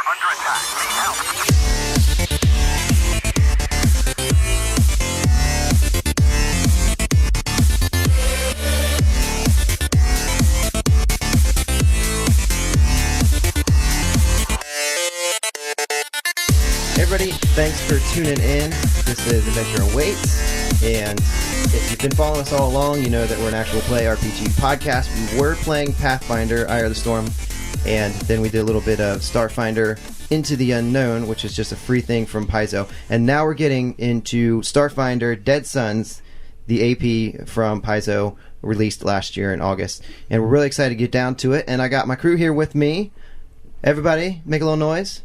under attack. Need help. Hey everybody, thanks for tuning in. This is Adventure Awaits, and if you've been following us all along, you know that we're an actual play RPG podcast. We were playing Pathfinder, Eye of the Storm, and then we did a little bit of Starfinder, Into the Unknown, which is just a free thing from Paizo, and now we're getting into Starfinder, Dead Suns, the AP from Paizo, released last year in August, and we're really excited to get down to it, and I got my crew here with me. Everybody, make a little noise.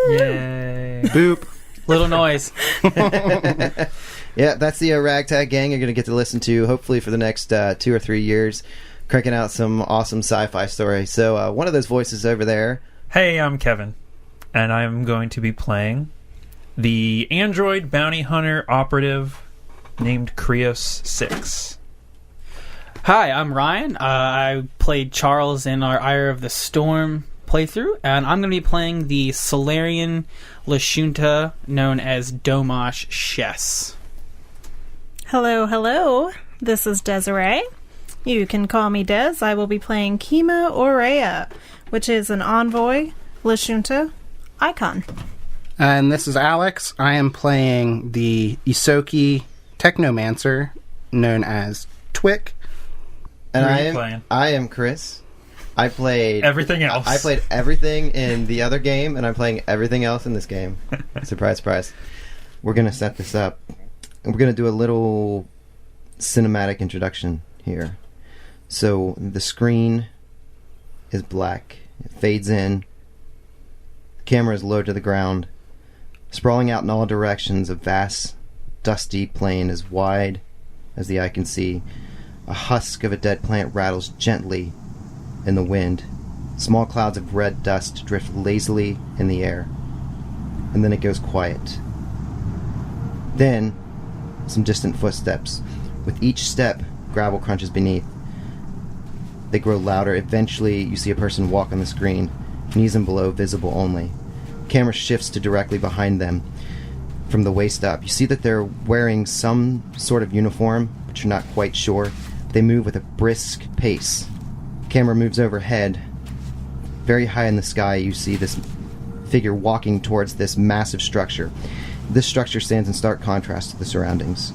Yay. Boop. Little noise. Yeah, that's the Ragtag gang you're going to get to listen to, hopefully for the next 2 or 3 years, cranking out some awesome sci-fi stories. So one of those voices over there. Hey, I'm Kevin, and I'm going to be playing the android bounty hunter operative named Krios 6. Hi, I'm Ryan. I played Charles in our Ire of the Storm playthrough, and I'm going to be playing the Solarian Lashunta known as Domash Shess. Hello. This is Desiree. You can call me Des. I will be playing Kima Orea, which is an envoy Lashunta icon. And this is Alex. I am playing the Isoki Technomancer known as Twick. And Who are you playing? I am Chris. I played Everything else. I played everything in the other game, and I'm playing everything else in this game. Surprise, surprise. We're going to set this up, and we're going to do a little cinematic introduction here. So the screen is black. It fades in. The camera is low to the ground. Sprawling out in all directions, a vast, dusty plain as wide as the eye can see. A husk of a dead plant rattles gently in the wind. Small clouds of red dust drift lazily in the air. And then it goes quiet. Then, some distant footsteps. With each step, gravel crunches beneath. They grow louder. Eventually, you see a person walk on the screen, knees and below visible only. Camera shifts to directly behind them. From the waist up, you see that they're wearing some sort of uniform, but you're not quite sure. They move with a brisk pace. Camera moves overhead. Very high in the sky, you see this figure walking towards this massive structure. This structure stands in stark contrast to the surroundings.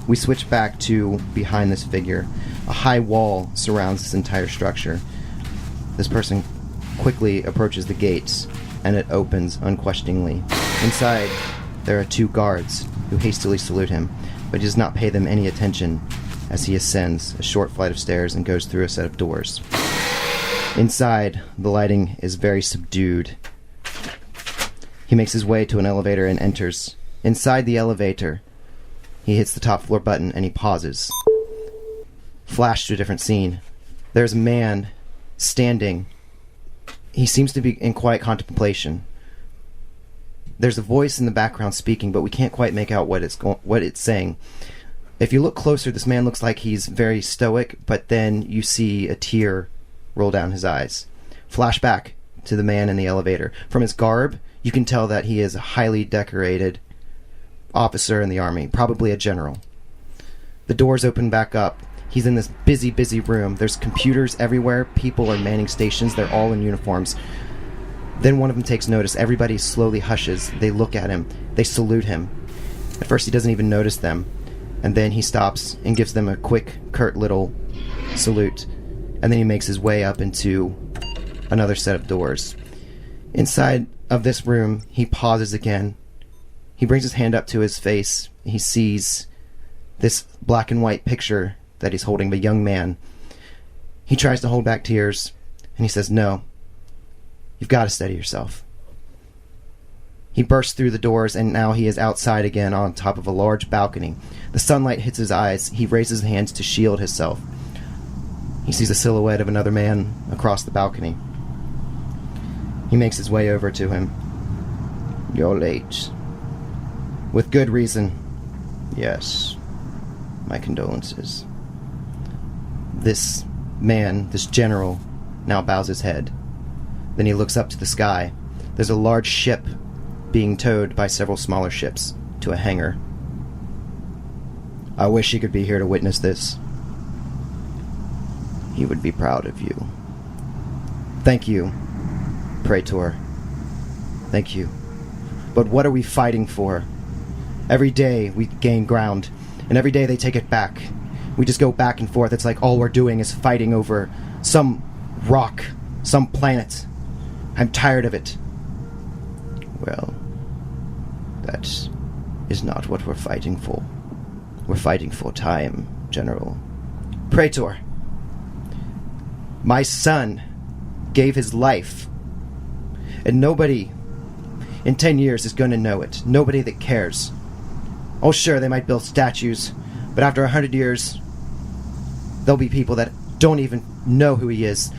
We switch back to behind this figure. A high wall surrounds this entire structure. This person quickly approaches the gates, and it opens unquestioningly. Inside, there are 2 guards who hastily salute him, but he does not pay them any attention as he ascends a short flight of stairs and goes through a set of doors. Inside, the lighting is very subdued. He makes his way to an elevator and enters. Inside the elevator, he hits the top floor button and he pauses. Flash to a different scene. There's a man standing. He seems to be in quiet contemplation. There's a voice in the background speaking, but we can't quite make out what it's saying. If you look closer, this man looks like he's very stoic, but then you see a tear roll down his eyes. Flashback to the man in the elevator. From his garb, you can tell that he is a highly decorated officer in the army, probably a general. The doors open back up. He's in this busy room. There's computers everywhere. People are manning stations. They're all in uniforms. Then one of them takes notice. Everybody slowly hushes. They look at him. They salute him. At first, he doesn't even notice them. And then he stops and gives them a quick, curt little salute. And then he makes his way up into another set of doors. Inside of this room, he pauses again. He brings his hand up to his face. He sees this black and white picture that he's holding of a young man. He tries to hold back tears, and he says, "No, you've got to steady yourself." He bursts through the doors, and now he is outside again on top of a large balcony. The sunlight hits his eyes. He raises his hands to shield himself. He sees a silhouette of another man across the balcony. He makes his way over to him. "You're late." "With good reason." "Yes. My condolences." This man, this general, now bows his head. Then he looks up to the sky. There's a large ship being towed by several smaller ships to a hangar. I wish he could be here to witness this. He would be proud of you. Thank you, Praetor. Thank you. But what are we fighting for? Every day we gain ground, and every day they take it back. We just go back and forth. It's like all we're doing is fighting over some rock, some planet. I'm tired of it. Well, that is not what we're fighting for. We're fighting for time, General. Praetor, my son gave his life, and nobody in 10 years is going to know it. Nobody that cares. Oh, sure, they might build statues, but after 100 years, there'll be people that don't even know who he is.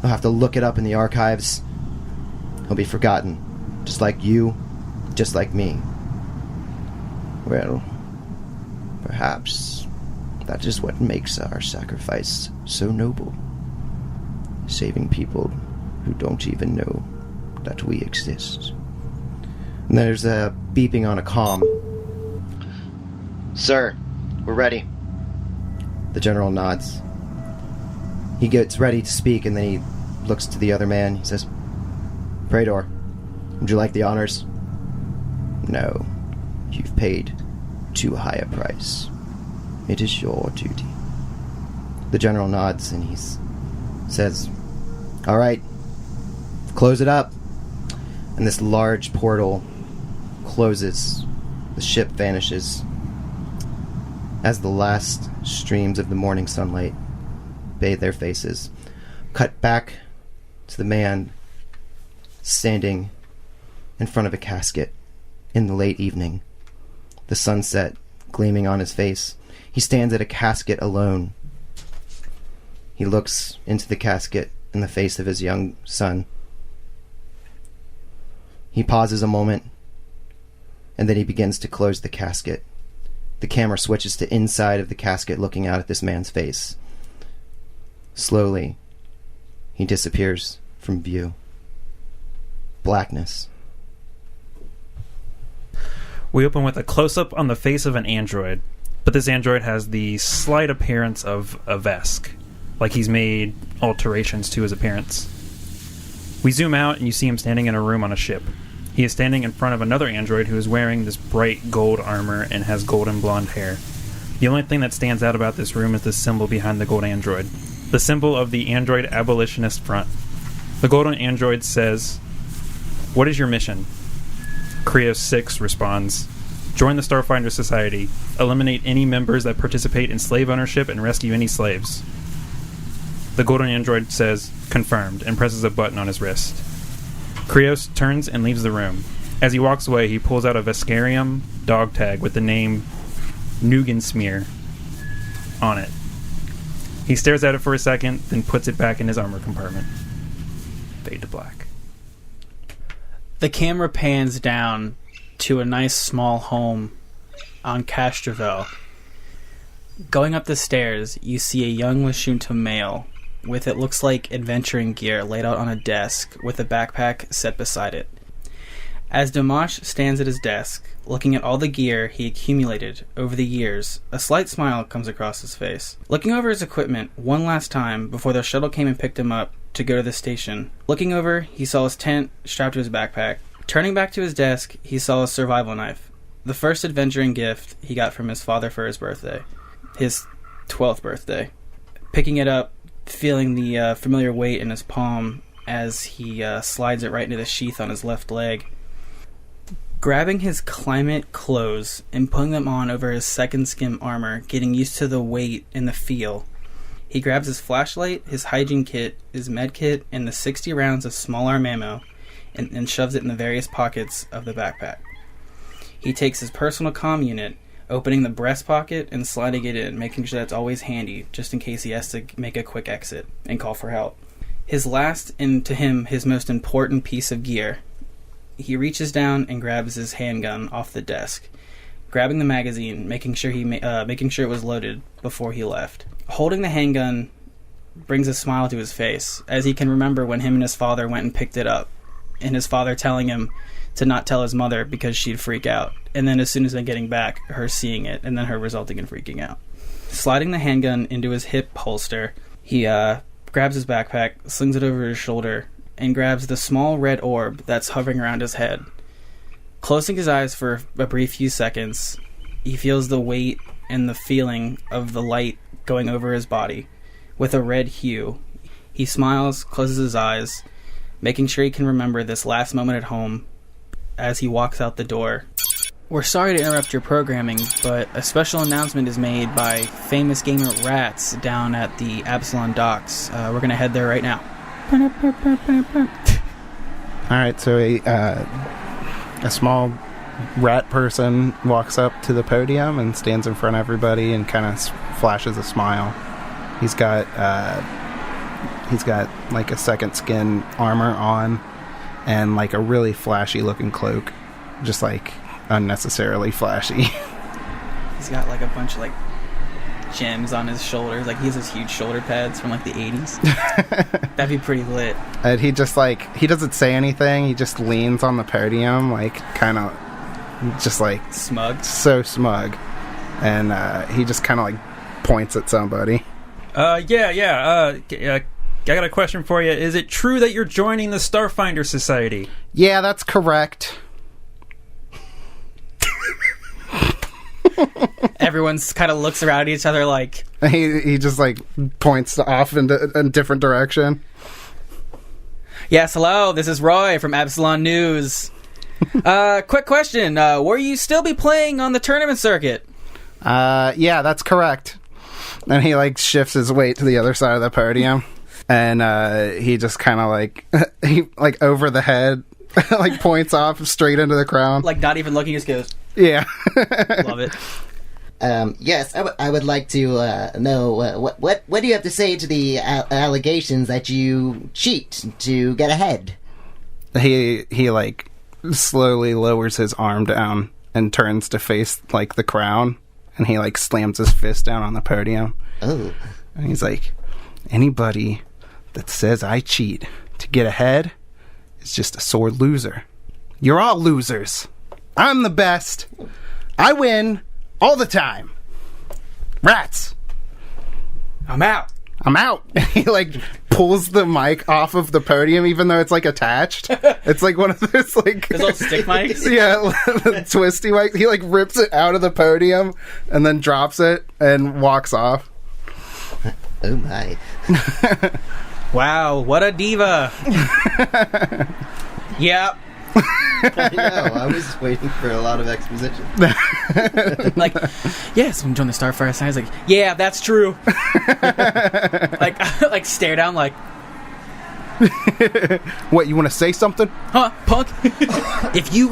They'll have to look it up in the archives. He'll be forgotten, just like you, just like me. Well, perhaps that is what makes our sacrifice so noble. Saving people who don't even know that we exist. And there's a beeping on a comm. Sir, we're ready. The general nods. He gets ready to speak, and then he looks to the other man. He says, Praetor, would you like the honors? No, you've paid too high a price. It is your duty. The general nods, and he says, all right, close it up. And this large portal closes. The ship vanishes as the last streams of the morning sunlight bathe their faces. Cut back to the man standing in front of a casket in the late evening. The sunset gleaming on his face. He stands at a casket alone. He looks into the casket in the face of his young son. He pauses a moment, and then he begins to close the casket. The camera switches to inside of the casket, looking out at this man's face. Slowly, he disappears from view. Blackness. We open with a close-up on the face of an android, but this android has the slight appearance of a Vesk, like he's made alterations to his appearance. We zoom out and you see him standing in a room on a ship. He is standing in front of another android who is wearing this bright gold armor and has golden blonde hair. The only thing that stands out about this room is the symbol behind the gold android, the symbol of the Android Abolitionist Front. The golden android says, "What is your mission?" Krios 6 responds, "Join the Starfinder Society. Eliminate any members that participate in slave ownership and rescue any slaves." The golden android says, "Confirmed," and presses a button on his wrist. Krios turns and leaves the room. As he walks away, he pulls out a Veskarium dog tag with the name Nugensmear on it. He stares at it for a second, then puts it back in his armor compartment. Fade to black. The camera pans down to a nice small home on Castrovel. Going up the stairs, you see a young Lashunta male with it looks like adventuring gear laid out on a desk with a backpack set beside it. As Domash stands at his desk, looking at all the gear he accumulated over the years, a slight smile comes across his face. Looking over his equipment one last time before their shuttle came and picked him up to go to the station. Looking over, he saw his tent strapped to his backpack. Turning back to his desk, he saw a survival knife, the first adventuring gift he got from his father for his birthday, his 12th birthday. Picking it up, feeling the familiar weight in his palm as he slides it right into the sheath on his left leg. Grabbing his climate clothes and putting them on over his second skin armor, getting used to the weight and the feel, he grabs his flashlight, his hygiene kit, his med kit, and the 60 rounds of small arm ammo and shoves it in the various pockets of the backpack. He takes his personal comm unit, opening the breast pocket and sliding it in, making sure that's always handy, just in case he has to make a quick exit and call for help. His last, and to him, his most important piece of gear. He reaches down and grabs his handgun off the desk, grabbing the magazine, making sure it was loaded before he left. Holding the handgun brings a smile to his face, as he can remember when him and his father went and picked it up and his father telling him to not tell his mother because she'd freak out. And then as soon as they're getting back, her seeing it, and then her resulting in freaking out. Sliding the handgun into his hip holster, he grabs his backpack, slings it over his shoulder, and grabs the small red orb that's hovering around his head. Closing his eyes for a brief few seconds, he feels the weight and the feeling of the light going over his body with a red hue. He smiles, closes his eyes, making sure he can remember this last moment at home as he walks out the door. We're sorry to interrupt your programming, but a special announcement is made by famous gamer Rats down at the Absalom docks. We're going to head there right now. Alright, so a small rat person walks up to the podium and stands in front of everybody and kind of flashes a smile. He's got like a second skin armor on and like a really flashy looking cloak. Just like unnecessarily flashy. He's got like a bunch of like gems on his shoulders. Like he has those huge shoulder pads from like the 80s. That'd be pretty lit. And he just like, he doesn't say anything. He just leans on the podium, like kind of just like Smug. so smug. And he just kind of like points at somebody. I got a question for you. Is it true that you're joining the Starfinder Society? Yeah, that's correct. Everyone's kind of looks around at each other like... He just like points off in a different direction. Yes, hello, this is Roy from Absalom News. Quick question. Will you still be playing on the tournament circuit? Yeah, that's correct. And he like shifts his weight to the other side of the podium. And he just kind of like, he like over the head, like points off straight into the crowd. Like not even looking, just goes... Yeah. Love it. Yes, I would like to know what do you have to say to the allegations that you cheat to get ahead? He like slowly lowers his arm down and turns to face like the crowd, and he like slams his fist down on the podium. Oh. And he's like, anybody that says I cheat to get ahead is just a sore loser. You're all losers. I'm the best. I win all the time. Rats. I'm out. I'm out. He like pulls the mic off of the podium, even though it's like attached. It's like one of those like Those little stick mics? Yeah, twisty mics. He like rips it out of the podium and then drops it and walks off. Oh my. Wow, what a diva. Yep. I know, I was just waiting for a lot of exposition. Like, yes, I'm joining the Starfinder Society. I was like, yeah, that's true. like stare down like, What, you want to say something? huh, punk? If you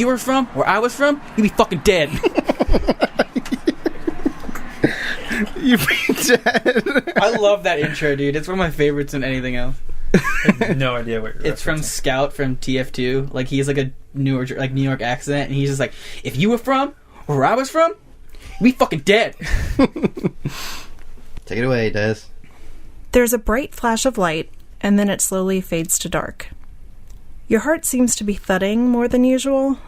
were from where I was from, you'd be fucking dead. You'd be dead. I love that intro, dude. It's one of my favorites than anything else. I have no idea what you're It's from referencing. Scout from TF2. Like he's like a New York accent, and he's just like, if you were from where I was from, you'd be fucking dead. Take it away, Des. There's a bright flash of light, and then it slowly fades to dark. Your heart seems to be thudding more than usual,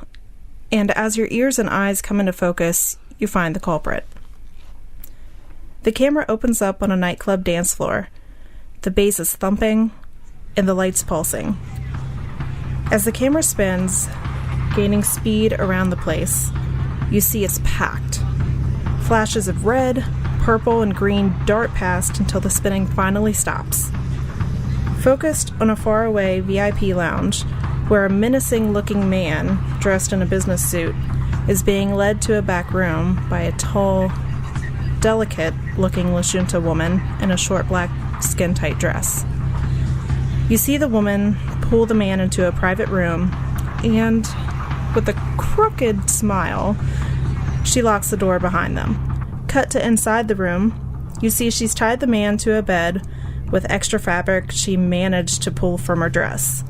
and as your ears and eyes come into focus, you find the culprit. The camera opens up on a nightclub dance floor. The bass is thumping, and the lights pulsing. As the camera spins, gaining speed around the place, you see it's packed. Flashes of red, purple, and green dart past until the spinning finally stops. Focused on a faraway VIP lounge, where a menacing-looking man, dressed in a business suit, is being led to a back room by a tall, delicate-looking Lashunta woman in a short black skin-tight dress. You see the woman pull the man into a private room, and, with a crooked smile, she locks the door behind them. Cut to inside the room, you see she's tied the man to a bed with extra fabric she managed to pull from her dress.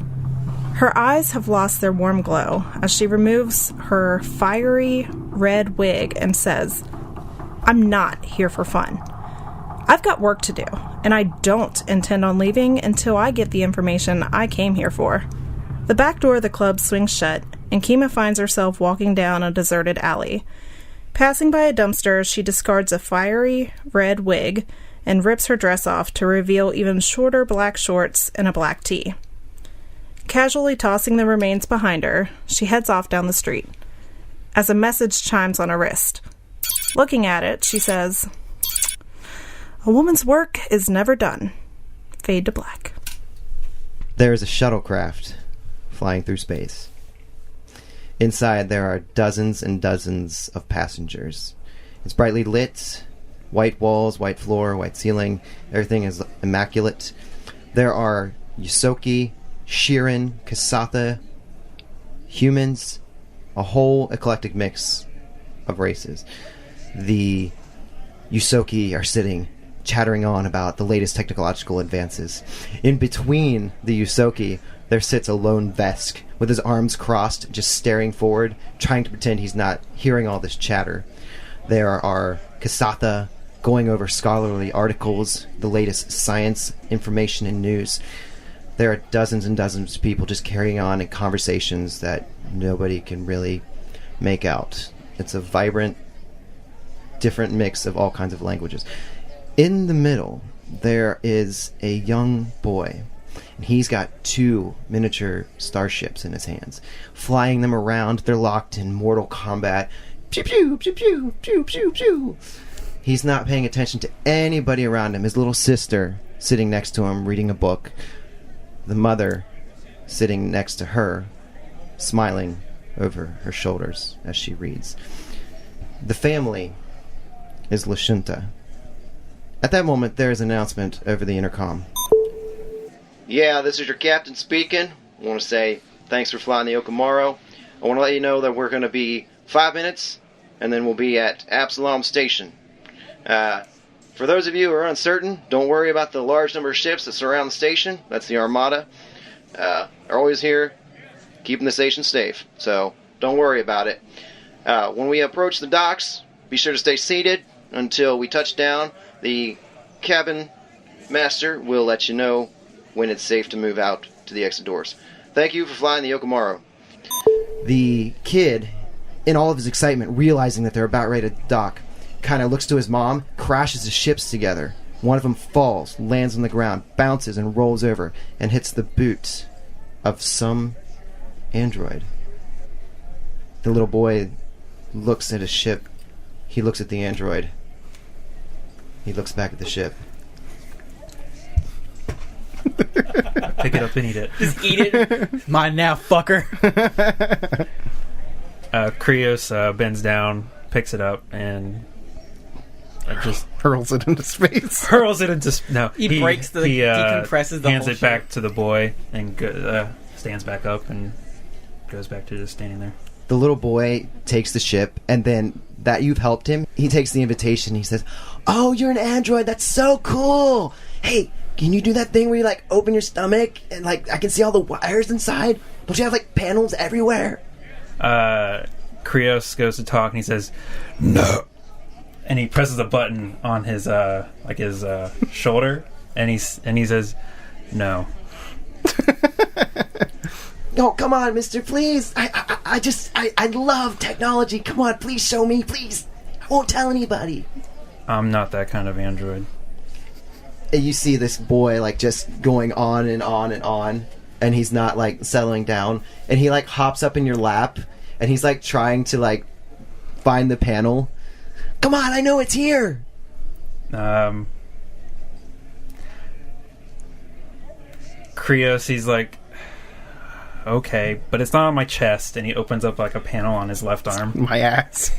Her eyes have lost their warm glow as she removes her fiery red wig and says, "I'm not here for fun. I've got work to do, and I don't intend on leaving until I get the information I came here for." The back door of the club swings shut, and Kima finds herself walking down a deserted alley. Passing by a dumpster, she discards a fiery red wig and rips her dress off to reveal even shorter black shorts and a black tee. Casually tossing the remains behind her, she heads off down the street. As a message chimes on her wrist. Looking at it, she says, "A woman's work is never done." Fade to black. There is a shuttlecraft flying through space. Inside, there are dozens and dozens of passengers. It's brightly lit, white walls, white floor, white ceiling. Everything is immaculate. There are Yusoki, Shirin, Kasatha, humans, a whole eclectic mix of races. The Yusoki are sitting, chattering on about the latest technological advances. In between the Yusoki, there sits a lone Vesk with his arms crossed, just staring forward, trying to pretend he's not hearing all this chatter. There are Kasatha going over scholarly articles, the latest science, information, and news. There are dozens and dozens of people just carrying on in conversations that nobody can really make out. It's a vibrant, different mix of all kinds of languages. In the middle, there is a young boy, and he's got 2 miniature starships in his hands. Flying them around, they're locked in mortal combat. Pew, pew, pew, pew, pew, pew, pew. He's not paying attention to anybody around him. His little sister sitting next to him, reading a book. The mother sitting next to her, smiling over her shoulders as she reads. The family is Lashunta. At that moment, there is an announcement over the intercom. Yeah, this is your captain speaking. I want to say thanks for flying the Okamaro. I want to let you know that we're going to be 5 minutes, and then we'll be at Absalom Station. For those of you who are uncertain, don't worry about the large number of ships that surround the station. That's the Armada. They're always here, keeping the station safe. So don't worry about it. When we approach the docks, be sure to stay seated until we touch down. The cabin master will let you know when it's safe to move out to the exit doors. Thank you for flying the Okamaro. The kid, in all of his excitement, realizing that they're about ready to dock, kind of looks to his mom, crashes the ships together. One of them falls, lands on the ground, bounces and rolls over, and hits the boot of some android. The little boy looks at his ship. He looks at the android. He looks back at the ship. Pick it up and eat it. Just eat it. Mine now, fucker. Krios bends down, picks it up, and just Hurls it into space. hurls it into no. He breaks the decompresses the hands whole it back to the boy and stands back up and goes back to just standing there. The little boy takes the ship, and then that you've helped him, he takes the invitation. He says, "Oh, you're an android. That's so cool. Hey, can you do that thing where you like open your stomach and like I can see all the wires inside? Don't you have like panels everywhere?" Krios goes to talk and he says, "No." And he presses a button on his shoulder, and he says, "No." No, come on, mister, please. I love technology. Come on, please show me, please. I won't tell anybody. I'm not that kind of android. And you see this boy, like, just going on and on and on, and he's not, like, settling down. And he, like, hops up in your lap, and he's, like, trying to, like, find the panel. Come on, I know it's here. Krios, he's like, okay, but it's not on my chest, and he opens up like a panel on his left arm. My ass.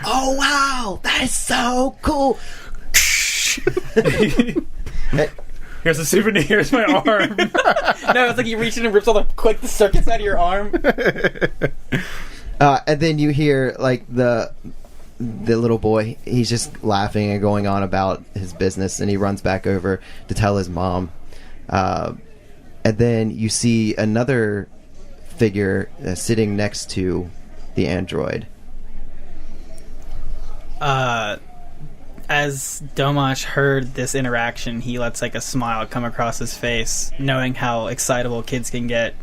Oh wow, that is so cool. Here's a souvenir. Here's my arm. No, it's like you reach in and rips all the circuits out of your arm. And then you hear like the little boy. He's just laughing and going on about his business, and he runs back over to tell his mom. And then you see another figure sitting next to the android. As Domash heard this interaction, he lets like a smile come across his face, knowing how excitable kids can get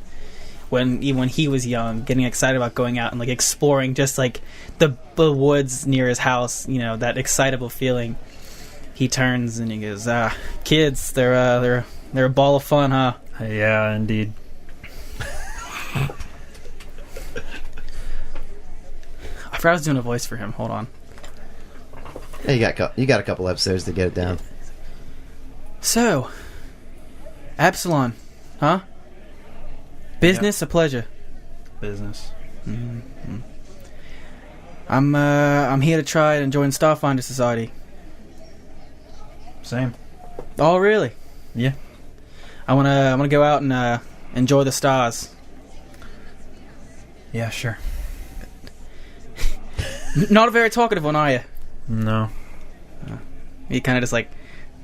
when he was young, getting excited about going out and like exploring just like the woods near his house. You know, that excitable feeling. He turns and he goes, "Kids, they're a ball of fun, huh?" Yeah, indeed. I forgot I was doing a voice for him. Hold on. Hey, you got a couple episodes to get it down. So, Absalom, huh? Business, a pleasure. Business. Mm-hmm. I'm here to try and join Starfinder Society. Same. Oh, really? Yeah. I wanna go out and enjoy the stars. Yeah, sure. Not a very talkative one, are you? No. He kind of just like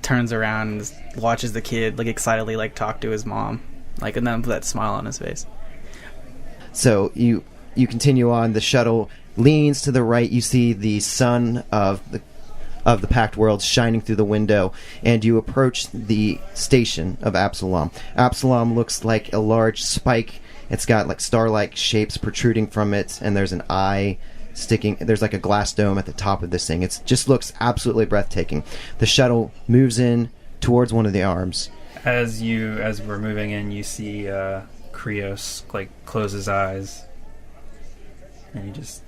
turns around and just watches the kid like excitedly like talk to his mom, like, and then put that smile on his face. So you continue on. The shuttle leans to the right. You see the sun of the Packed World shining through the window, and you approach the station of Absalom. Absalom looks like a large spike. It's got like star-like shapes protruding from it, and there's an eye sticking. There's like a glass dome at the top of this thing. It just looks absolutely breathtaking. The shuttle moves in towards one of the arms. As we're moving in, you see Krios like close his eyes, and he just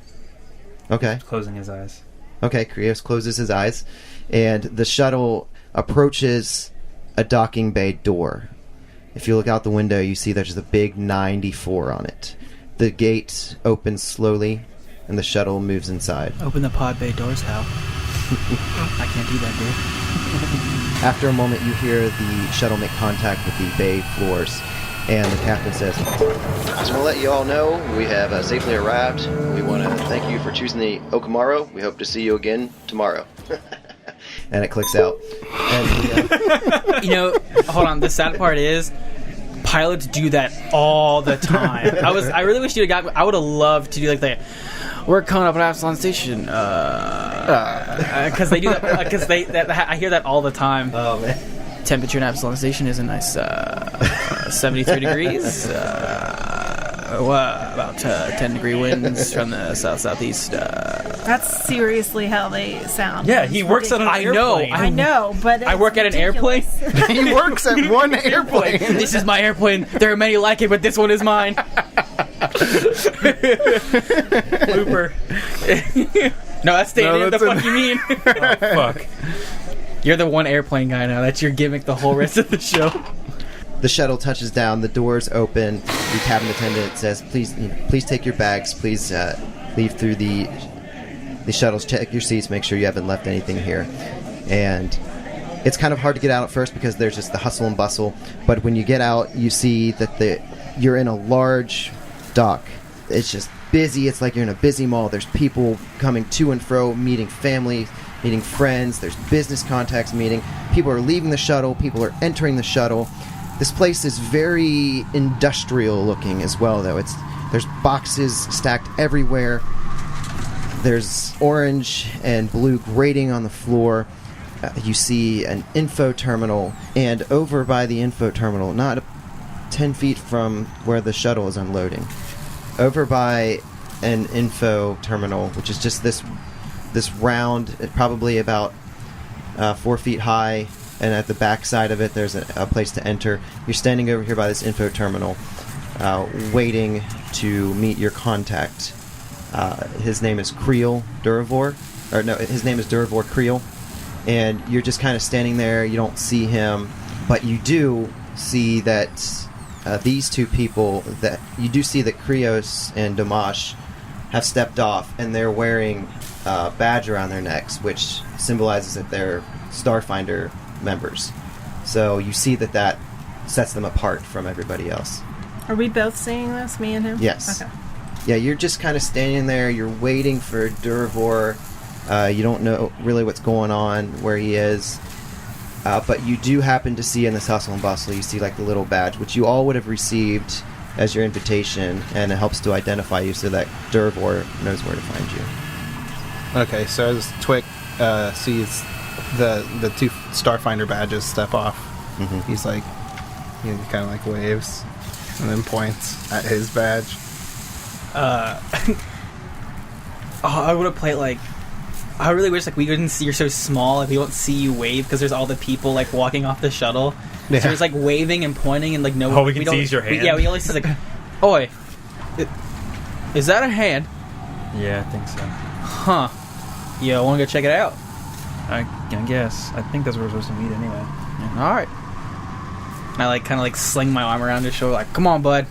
closing his eyes. Okay, Krios closes his eyes, and the shuttle approaches a docking bay door. If you look out the window, you see there's a big 94 on it. The gate opens slowly, and the shuttle moves inside. Open the pod bay doors, Hal. I can't do that, dude. After a moment, you hear the shuttle make contact with the bay floors, and the captain says, "I just want to let you all know we have safely arrived. We want to thank you for choosing the Okamaro. We hope to see you again tomorrow." And it clicks out. And You know, hold on. The sad part is, pilots do that all the time. I really wish you had got. I would have loved to do like that. We're coming up at Absalom Station, because they do that. Because I hear that all the time. oh man. Temperature in Absalom Station is a nice 73 degrees. About 10-degree winds from the southeast. That's seriously how they sound. Yeah, he works at an airplane. I know, but I work at an airplane. He works at one airplane. This is my airplane. There are many like it, but this one is mine. Blooper. No, that's Danny. No, What the that's fuck you mean? Oh, fuck. You're the one airplane guy now. That's your gimmick the whole rest of the show. The shuttle touches down. The doors open. The cabin attendant says, "Please take your bags. Please leave through the shuttles. Check your seats. Make sure you haven't left anything here." And it's kind of hard to get out at first because there's just the hustle and bustle. But when you get out, you see that you're in a large dock. It's just busy. It's like you're in a busy mall. There's people coming to and fro, meeting family, meeting friends. There's business contacts meeting. People are leaving the shuttle. People are entering the shuttle. This place is very industrial looking as well, though. There's boxes stacked everywhere. There's orange and blue grating on the floor. You see an info terminal, and over by the info terminal, not 10 feet from where the shuttle is unloading, over by an info terminal, which is just this round, probably about 4 feet high, and at the back side of it there's a place to enter. You're standing over here by this info terminal, waiting to meet your contact. His name is Creel Duravor, or no, his name is Duravor Creel, and you're just kind of standing there. You don't see him, but you do see that these two people, that you do see that Krios and Domash have stepped off, and they're wearing a badge around their necks, which symbolizes that they're Starfinder members. So you see that sets them apart from everybody else. Are we both seeing this, me and him? Yes. Okay. Yeah, you're just kind of standing there. You're waiting for Duravor. You don't know really what's going on, where he is. But you do happen to see in this hustle and bustle, you see like the little badge, which you all would have received as your invitation, and it helps to identify you so that Duravor knows where to find you. Okay, so as Twick sees the two Starfinder badges step off. Mhm. He's like, he kind of like waves and then points at his badge. I would have played like. I really wish like we couldn't see. You're so small, like we won't see you wave because there's all the people like walking off the shuttle. Yeah. So there's like waving and pointing and like no. All we can don't- see is your hand. we only see like, oi, is that a hand? Yeah, I think so. Huh? Yeah, I want to go check it out. I guess. I think that's where we're supposed to meet anyway. Yeah. All right. I like kind of like sling my arm around his shoulder, like, come on, bud.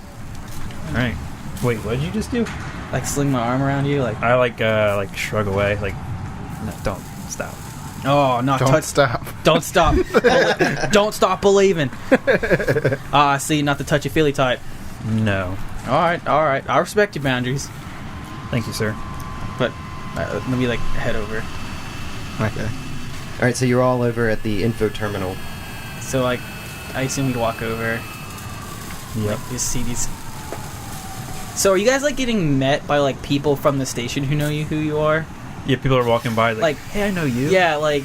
All right. Wait, what did you just do? Like sling my arm around you, like, I like shrug away, like, no, don't stop. oh, not Don't touch. stop. Don't stop. Don't stop believing. I see, not the touchy-feely type. No. All right. I respect your boundaries. Thank you, sir. But let me like head over. Okay. All right, so you're all over at the info terminal. So like, I assume we walk over. Yep. Like, just see these. So are you guys like getting met by like people from the station who know who you are? Yeah, people are walking by like, Like, hey, I know you. Yeah, like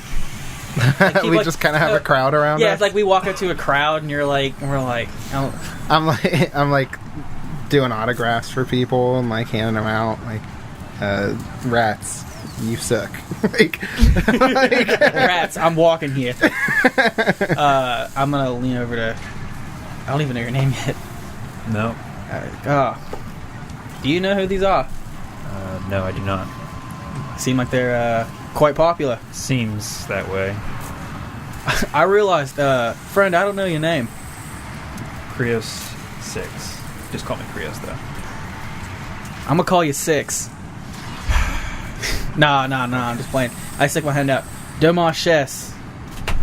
people, We like, just kind of have a crowd around Yeah, us. it's like we walk up to a crowd and we're like, oh, I'm like doing autographs for people and like handing them out. Like, rats, you suck. like, rats, I'm walking here. I'm gonna lean over to. I don't even know your name yet. No. Do you know who these are? No, I do not. Seem like they're quite popular. Seems that way. I realized, friend, I don't know your name. Krios 6. Just call me Krios, though. I'm gonna call you Six. Nah, I'm just playing. I stick my hand out. Domarches.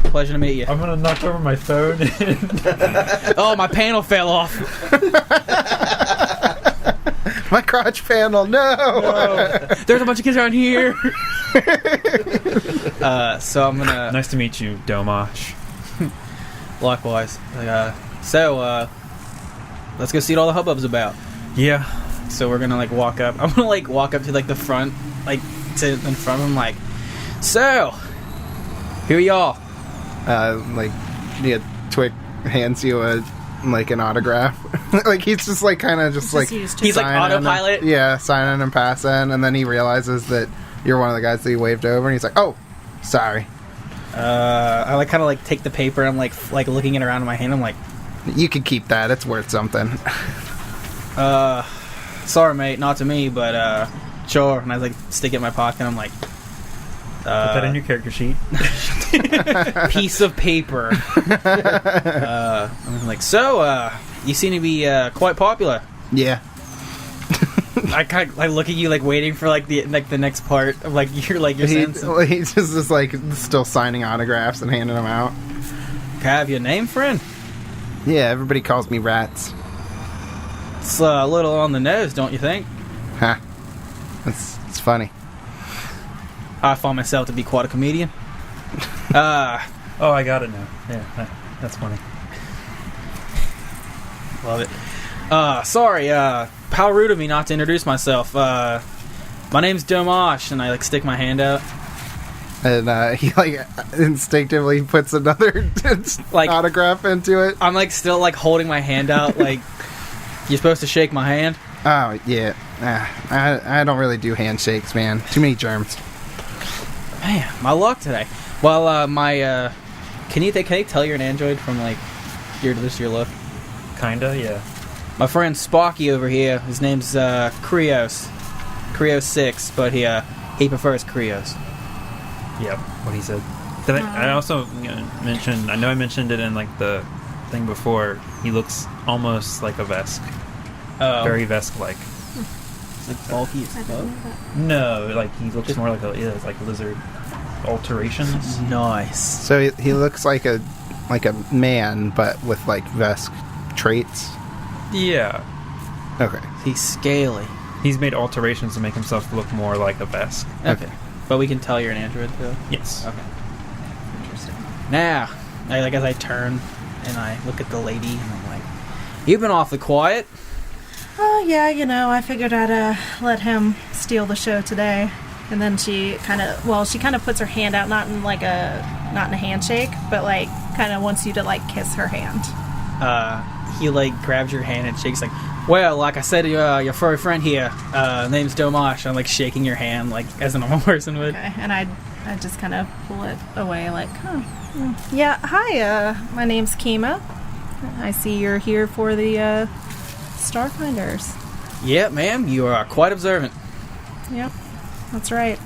Pleasure to meet you. I'm gonna knock over my phone. Oh, my panel fell off. my crotch panel, no! There's a bunch of kids around here. So I'm gonna. Nice to meet you, Domash. Likewise. So, let's go see what all the hubbub's about. Yeah. So we're gonna like walk up. I'm gonna like walk up to like the front, like to in front of him, like. So, who are y'all? Like, yeah, Twick hands you an autograph. like he's just like kind of just like used to He's like signing autopilot. and, yeah, signing and passing, and then he realizes that you're one of the guys that he waved over, and he's like, "Oh, sorry." I like kind of like take the paper. And I'm like looking it around in my hand. I'm like, You could keep that. It's worth something. sorry, mate, not to me, but sure. And I like stick it in my pocket. And I'm like, Put that in your character sheet. piece of paper. I'm like, so you seem to be quite popular. Yeah. I kind of like look at you like waiting for like the next part of like your sentence. He's just like still signing autographs and handing them out. Can I have your name, friend? Yeah, everybody calls me Rats. It's a little on the nose, don't you think? Ha. It's funny. I find myself to be quite a comedian. Oh, I got it now. Yeah, that's funny. Love it. Sorry, how rude of me not to introduce myself. My name's Domash, and I like stick my hand out. And he like instinctively puts another Like- autograph into it. I'm like still like holding my hand out, like you're supposed to shake my hand. Oh yeah, I don't really do handshakes, man. Too many germs. Man, my luck today. Well, can you tell you're an android from like your look? Kinda, yeah. My friend Sparky over here, his name's Krios 6, but he prefers Krios. Yep, what he said. Did I also mention? I know I mentioned it in like the thing before. He looks almost like a Vesk, very Vesk-like. It's like bulky as fuck. No, like he looks more like it's like lizard alterations. Nice. So he looks like a man, but with like Vesk traits. Yeah, Okay. He's scaly. he's made alterations to make himself look more like a Vesk. Okay. But we can tell you're an android too. Yes. Okay. Interesting. Now, as I turn and I look at the lady and I'm like, you've been awfully quiet. Oh, yeah, I figured I'd let him steal the show today. And then she kind of puts her hand out, not in a handshake, but like kind of wants you to like kiss her hand. He like grabs your hand and shakes like, well, like I said, your furry friend here, name's Domash. I'm like shaking your hand like as a normal person would. Okay, and I just kind of pull it away like, yeah, hi, my name's Kima. I see you're here for the Starfinders. Yeah, ma'am, you are quite observant. Yep, that's right.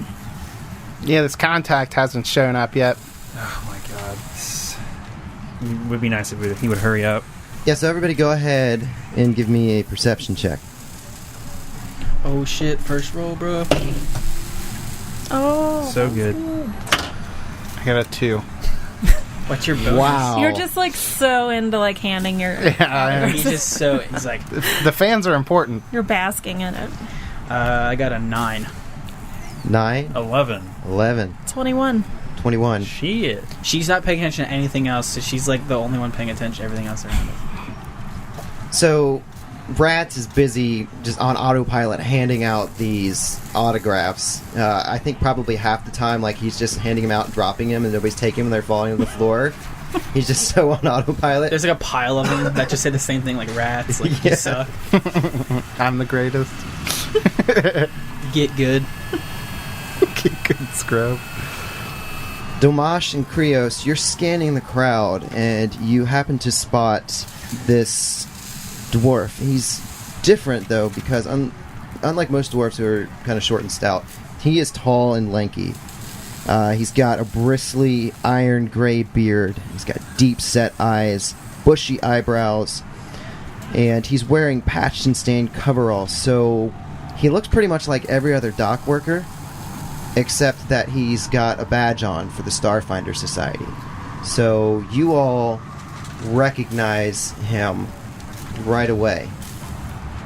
Yeah, this contact hasn't shown up yet. Oh my god. It would be nice if he would hurry up. Yeah, so everybody go ahead and give me a perception check. Oh shit, first roll, bro. Oh, So good. I got a 2. What's your bonus? Wow. You're just like so into like handing your. Yeah, He's just so, he's like, the fans are important. You're basking in it. I got a 9. 9, 11. 11, 21. 21. Shit. She's not paying attention to anything else, so she's like the only one paying attention to everything else around her. So, Rats is busy just on autopilot handing out these autographs. I think probably half the time, like, he's just handing them out, dropping them, and nobody's taking them, and they're falling to the floor. He's just so on autopilot. There's like a pile of them that just say the same thing, like rats. Like, Yeah. you suck. I'm the greatest. Get good. Good scrub. Domash and Krios, you're scanning the crowd, and you happen to spot this dwarf. He's different, though, because unlike most dwarves who are kind of short and stout, he is tall and lanky. He's got a bristly, iron gray beard. He's got deep-set eyes, bushy eyebrows, and he's wearing patched and stained coveralls, so he looks pretty much like every other dock worker, except that he's got a badge on for the Starfinder Society. So you all recognize him right away.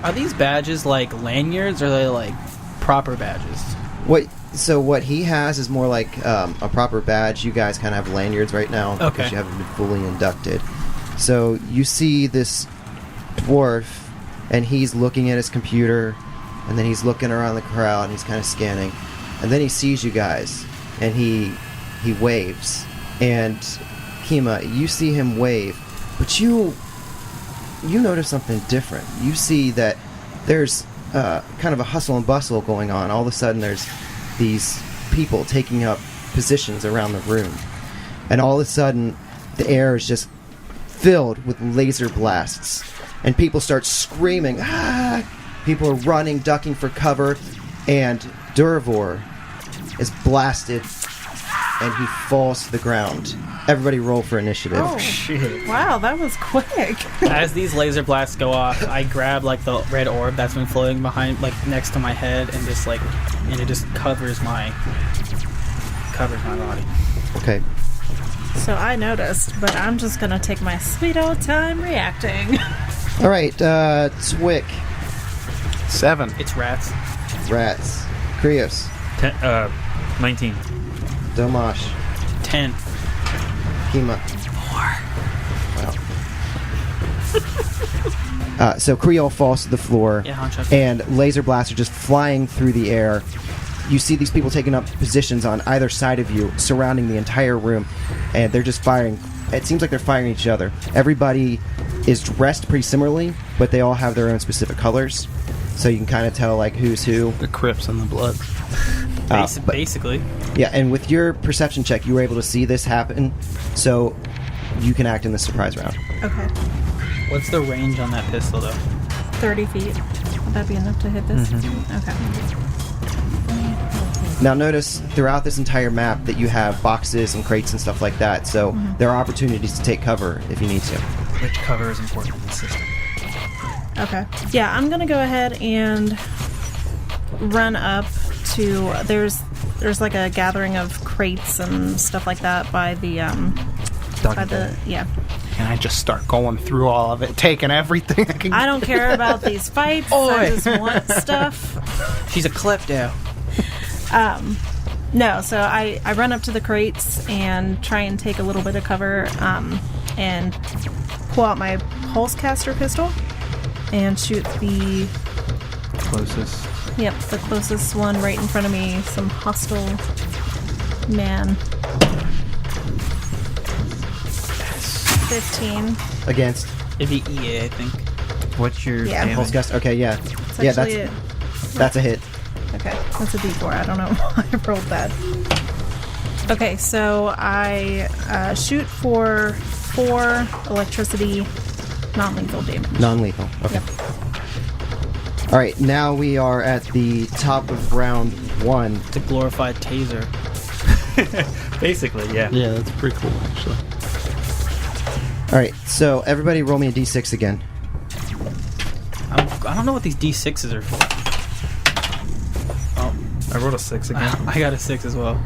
Are these badges like lanyards, or are they like proper badges? What he has is more like a proper badge. You guys kind of have lanyards right now because Okay. you haven't been fully inducted. So you see this dwarf, and he's looking at his computer, and then he's looking around the crowd, and he's kind of scanning. And then he sees you guys, and he waves. And Kima, you see him wave, but you notice something different. You see that there's kind of a hustle and bustle going on. All of a sudden, there's these people taking up positions around the room. And all of a sudden, the air is just filled with laser blasts. And people start screaming, ah! People are running, ducking for cover, and Durvor is blasted, and he falls to the ground. Everybody roll for initiative. Oh, Shit. wow, that was quick. As these laser blasts go off, I grab like the red orb that's been floating behind, like next to my head, and just like, and it just covers my body. Okay. So I noticed, but I'm just gonna take my sweet old time reacting. All right, Twick, 7. It's rats. Rats, Krios, 19. Domash, 10. Kima. 4. Wow. So Creole falls to the floor, Yeah, Honcho. and laser blasts are just flying through the air. You see these people taking up positions on either side of you, surrounding the entire room, and they're just firing. It seems like they're firing each other. Everybody is dressed pretty similarly, but they all have their own specific colors, so you can kind of tell like who's who. The Crips and the Blood. But- Basically. Yeah, and with your perception check, you were able to see this happen, so you can act in the surprise round. Okay. What's the range on that pistol, though? 30 feet. Would that be enough to hit this? Okay. Now notice throughout this entire map that you have boxes and crates and stuff like that, so there are opportunities to take cover if you need to. Which cover is important in the system? Okay. Yeah, I'm gonna go ahead and run up to there's like a gathering of crates and stuff like that by the yeah. And I just start going through all of it, taking everything I can. I don't care about these fights. I just want stuff. She's a klepto. No, so I run up to the crates and try and take a little bit of cover and pull out my pulse caster pistol and shoot the Closest. Yep, the closest one right in front of me. Some hostile man. 15. Against It'd be EA, I think. What's your Yeah. damage? Pulse Gust. Okay, yeah. It's Yeah, actually that's a hit. Okay, that's a D4. I don't know why I rolled that. Okay, so I shoot for 4 electricity, non-lethal damage. Non-lethal. Okay. Yep. All right, now we are at the top of round 1. It's a glorified taser. Basically, yeah. Yeah, that's pretty cool, actually. All right, so everybody roll me a d6 again. I don't know what these D6s are for. Oh, I rolled a 6 again. I got a 6 as well.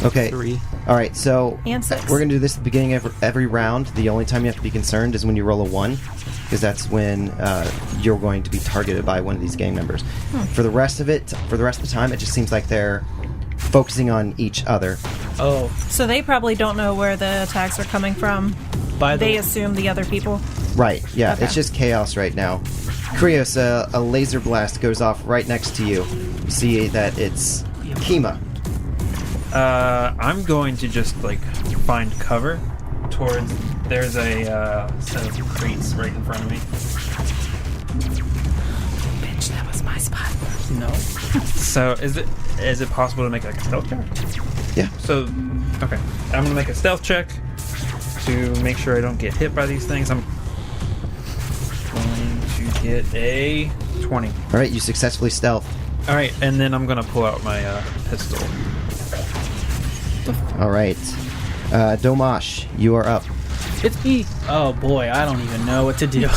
Okay. 3. All right, so And 6. we're going to do this at the beginning of every round. The only time you have to be concerned is when you roll a 1, because that's when you're going to be targeted by one of these gang members. For the rest of the time, it just seems like they're focusing on each other. Oh, So they probably don't know where the attacks are coming from. by the They assume the other people. Right, yeah, Okay. it's just chaos right now. Krios, a laser blast goes off right next to you. You see that it's Kima. I'm going to just find cover towards. There's a set of crates right in front of me. Bitch, that was my spot. no. So is it possible to make a stealth check? Yeah. So okay, I'm gonna make a stealth check to make sure I don't get hit by these things. I'm going to get a 20. All right, you successfully stealth. All right, and then I'm gonna pull out my pistol. All right. Domash, you are up. It's me. Oh boy, I don't even know what to do.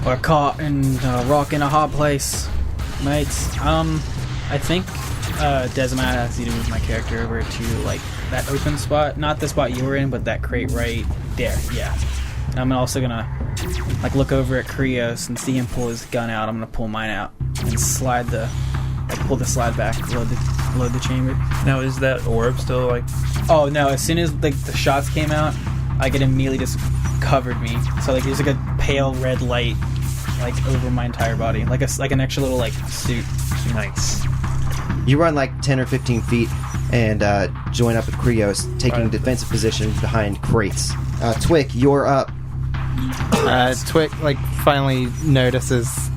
We're caught in rock in a hot place, mates. I think Desmond has to move my character over to that open spot, not the spot you were in, but that crate right there. Yeah. And I'm also gonna look over at Krios and see him pull his gun out. I'm gonna pull mine out and pull the slide back, load the chamber. Now is that orb still Oh no! As soon as the shots came out, it immediately just covered me. So there's a pale red light over my entire body, like an extra little suit. nice? You run 10 or 15 feet and join up with Krios, taking defensive position behind crates. Twick, you're up. Twick finally notices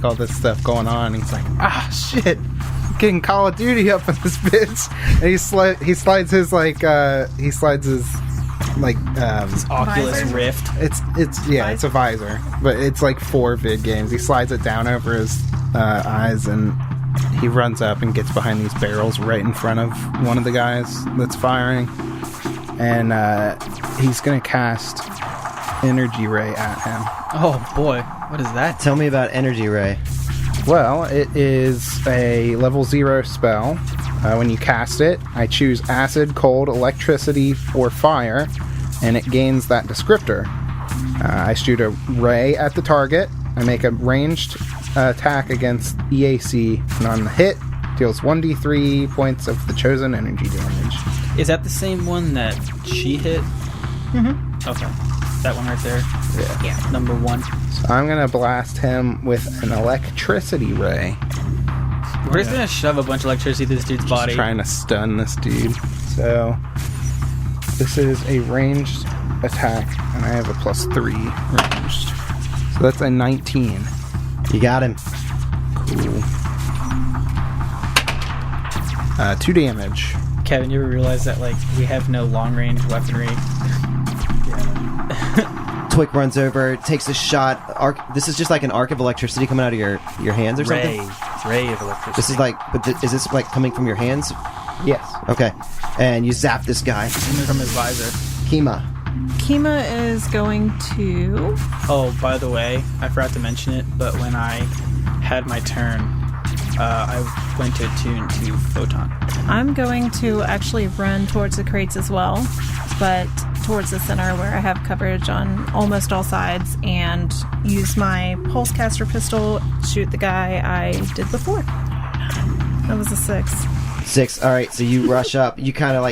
all this stuff going on. He's like, ah, shit, I'm getting Call of Duty up in this bitch. And he slides his Oculus Visor? Rift. It's a visor, but it's 4 vid games. He slides it down over his eyes and he runs up and gets behind these barrels right in front of one of the guys that's firing, and he's gonna cast Energy Ray at him. Oh boy, what is that? Tell me about Energy Ray. Well, it is a level 0 spell. When you cast it, I choose acid, cold, electricity, or fire, and it gains that descriptor. I shoot a ray at the target. I make a ranged attack against EAC, and on the hit, deals 1d3 points of the chosen energy damage. Is that the same one that she hit? Mm-hmm. Okay, that one right there. Yeah. Number 1. So I'm gonna blast him with an electricity ray. We're just gonna shove a bunch of electricity through this dude's body. Trying to stun this dude. So this is a ranged attack, and I have a +3 ranged. So that's a 19. You got him. Cool. 2 damage. Kevin, you ever realize that we have no long range weaponry? Twick runs over, takes a shot. This is just an arc of electricity coming out of your hands or something? Ray of electricity. This is is this coming from your hands? Yes. Okay. And you zap this guy. Coming from his visor. Kima. Kima is going to... Oh, by the way, I forgot to mention it, but when I had my turn, I went to attune to Photon. I'm going to actually run towards the crates as well, but towards the center where I have coverage on almost all sides, and use my pulsecaster pistol, shoot the guy I did before. That was a 6. 6. All right, so you rush up. You kind of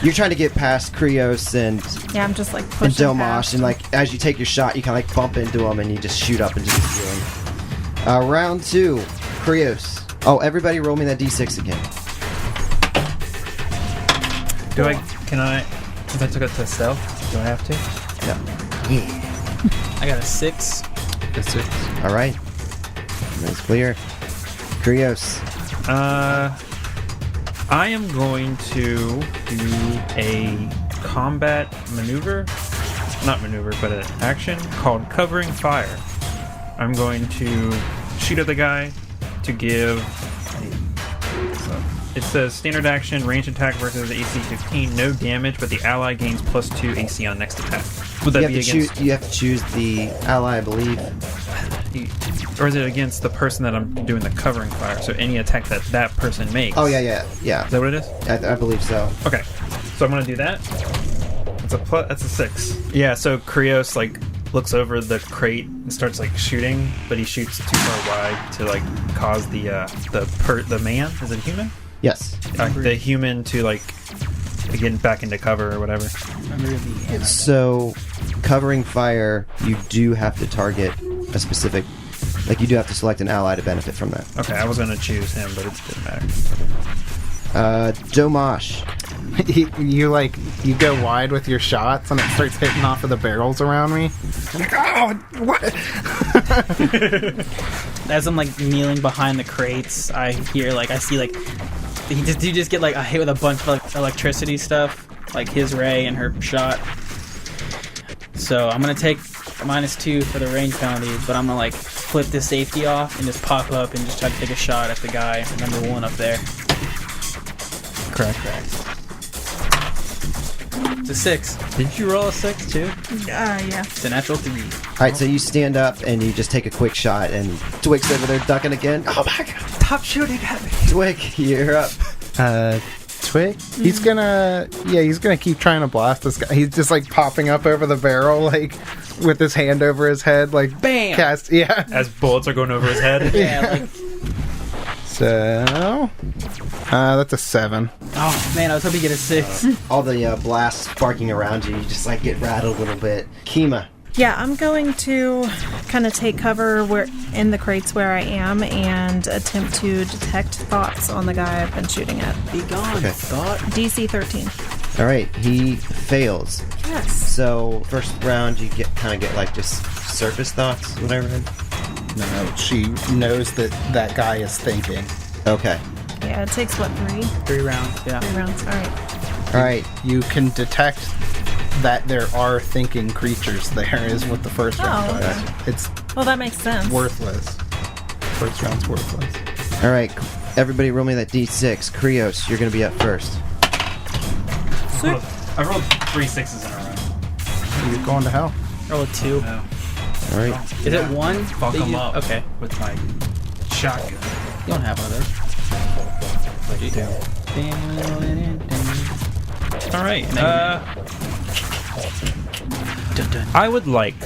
you're trying to get past Krios and Yeah, I'm just pushing Domash, past. and as you take your shot, you kind of bump into him, and you just shoot up and just kill him. Round 2. Krios. Oh, everybody roll me that d6 again. Can I, since I took it to stealth, do I have to? Yeah. I got a 6. A 6. All right. That's clear. Krios. I am going to do a combat maneuver. Not maneuver, but an action called Covering Fire. I'm going to shoot at the guy to give... It says standard action, range attack versus AC 15, no damage, but the ally gains +2 AC on next attack. Would that You be have, against... you have to choose the ally, I believe. Or is it against the person that I'm doing the covering fire? So any attack that person makes. Oh, yeah. Is that what it is? I believe so. Okay. So I'm going to do that. That's a 6. Yeah, so Krios, looks over the crate and starts, shooting, but he shoots too far wide to, cause the man, is it human? Yes. The human to, get back into cover or whatever. So, covering fire, you do have to target a specific... you do have to select an ally to benefit from that. Okay, I was going to choose him, but it didn't matter. Domash. You go wide with your shots and it starts hitting off of the barrels around me. I'm like, oh, what? As I'm kneeling behind the crates, I hear I see you just get hit with a bunch of electricity stuff, his ray and her shot. So I'm gonna take -2 for the range penalty, but I'm gonna flip the safety off and just pop up and just try to take a shot at the guy number 1 up there. Correct. It's a 6. Did you roll a 6 too? Yeah. It's a natural 3. Alright, so you stand up and you just take a quick shot, and Twig's over there ducking again. Oh my god! Stop shooting at me! Twig, you're up. Twig? He's gonna keep trying to blast this guy. He's just popping up over the barrel, with his hand over his head, BAM! Cast, yeah. As bullets are going over his head. Yeah, So, that's a 7. oh man, I was hoping to get a 6. All the blasts sparking around you, you just get rattled a little bit. Kima. Yeah, I'm going to kind of take cover in the crates where I am and attempt to detect thoughts on the guy I've been shooting at. Be gone, Okay. thought. DC 13. Alright, he fails. Yes. So, first round, you get just surface thoughts, whatever. No, she knows that guy is thinking. Okay. Yeah, it takes 3? 3 rounds, yeah. 3 rounds. All right. Alright. You can detect that there are thinking creatures there is what the first round Oh, does. okay. It's Well, that makes sense. worthless. First round's worthless. Alright, everybody roll me that d6. Krios, you're gonna be up first. I rolled 3 6s in a row. You're going to hell. Roll a 2. No. Alright. Is it 1? Fuck that him you- up. Okay. With my shotgun. You don't have one of those. What do you do? Alright, Dun, dun. I would like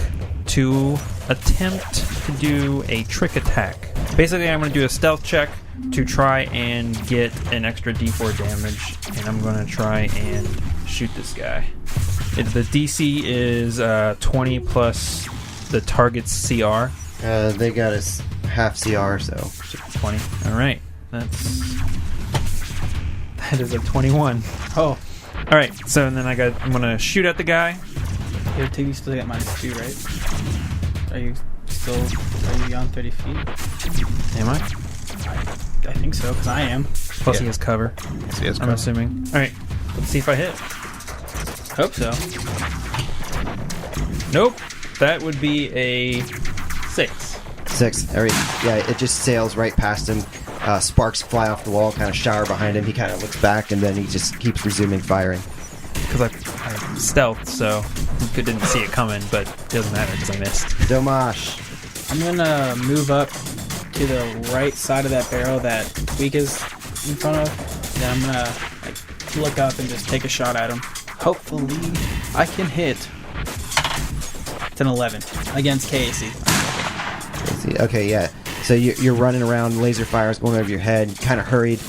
to attempt to do a trick attack. Basically, I'm going to do a stealth check to try and get an extra d4 damage, and I'm going to try and shoot this guy. The DC is 20 plus the target's CR. They got us half CR, so 20. Alright, that is a 21. Oh, Alright, so and then I'm going to shoot at the guy. here too. You still got -2, right? Are you beyond 30 feet? Am I? I think so, because I am. Plus Yeah. he has cover, I'm assuming. Alright, let's see if I hit. Hope so. Nope. That would be a 6. 6. Alright, yeah, it just sails right past him. Sparks fly off the wall, kind of shower behind him. He kind of looks back, and then he just keeps resuming firing. Because I stealthed, so you didn't see it coming, but it doesn't matter because I missed. Domash. I'm gonna move up to the right side of that barrel that Tweak is in front of. Then I'm gonna look up and just take a shot at him. Hopefully, I can hit. It's an 11 against KAC. Let's see. Okay, yeah. So you're running around, laser fires going over your head, kind of hurried,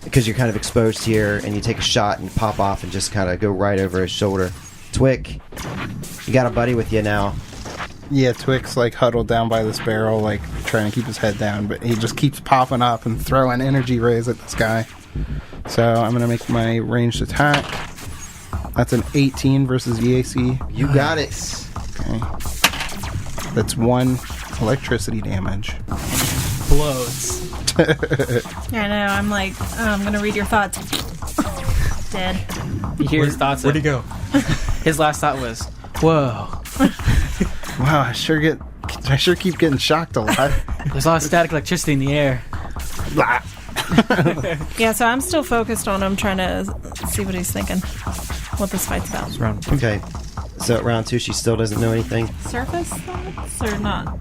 because you're kind of exposed here, and you take a shot and pop off and just kind of go right over his shoulder. Twick, you got a buddy with you now. Yeah, Twix huddled down by this barrel, trying to keep his head down, but he just keeps popping up and throwing energy rays at this guy. So I'm going to make my ranged attack. That's an 18 versus EAC. You got it. Okay. That's 1 electricity damage. Blows. I know. I'm like, oh, I'm gonna read your thoughts. Dead. You hear his thoughts. Where'd he go? His last thought was, "Whoa, Wow, I sure keep getting shocked a lot. there's a lot of static electricity in the air." Blah. Yeah, so I'm still focused on him, trying to see what he's thinking, what this fight's about. Round. Okay. So at round 2, she still doesn't know anything. Surface thoughts or not?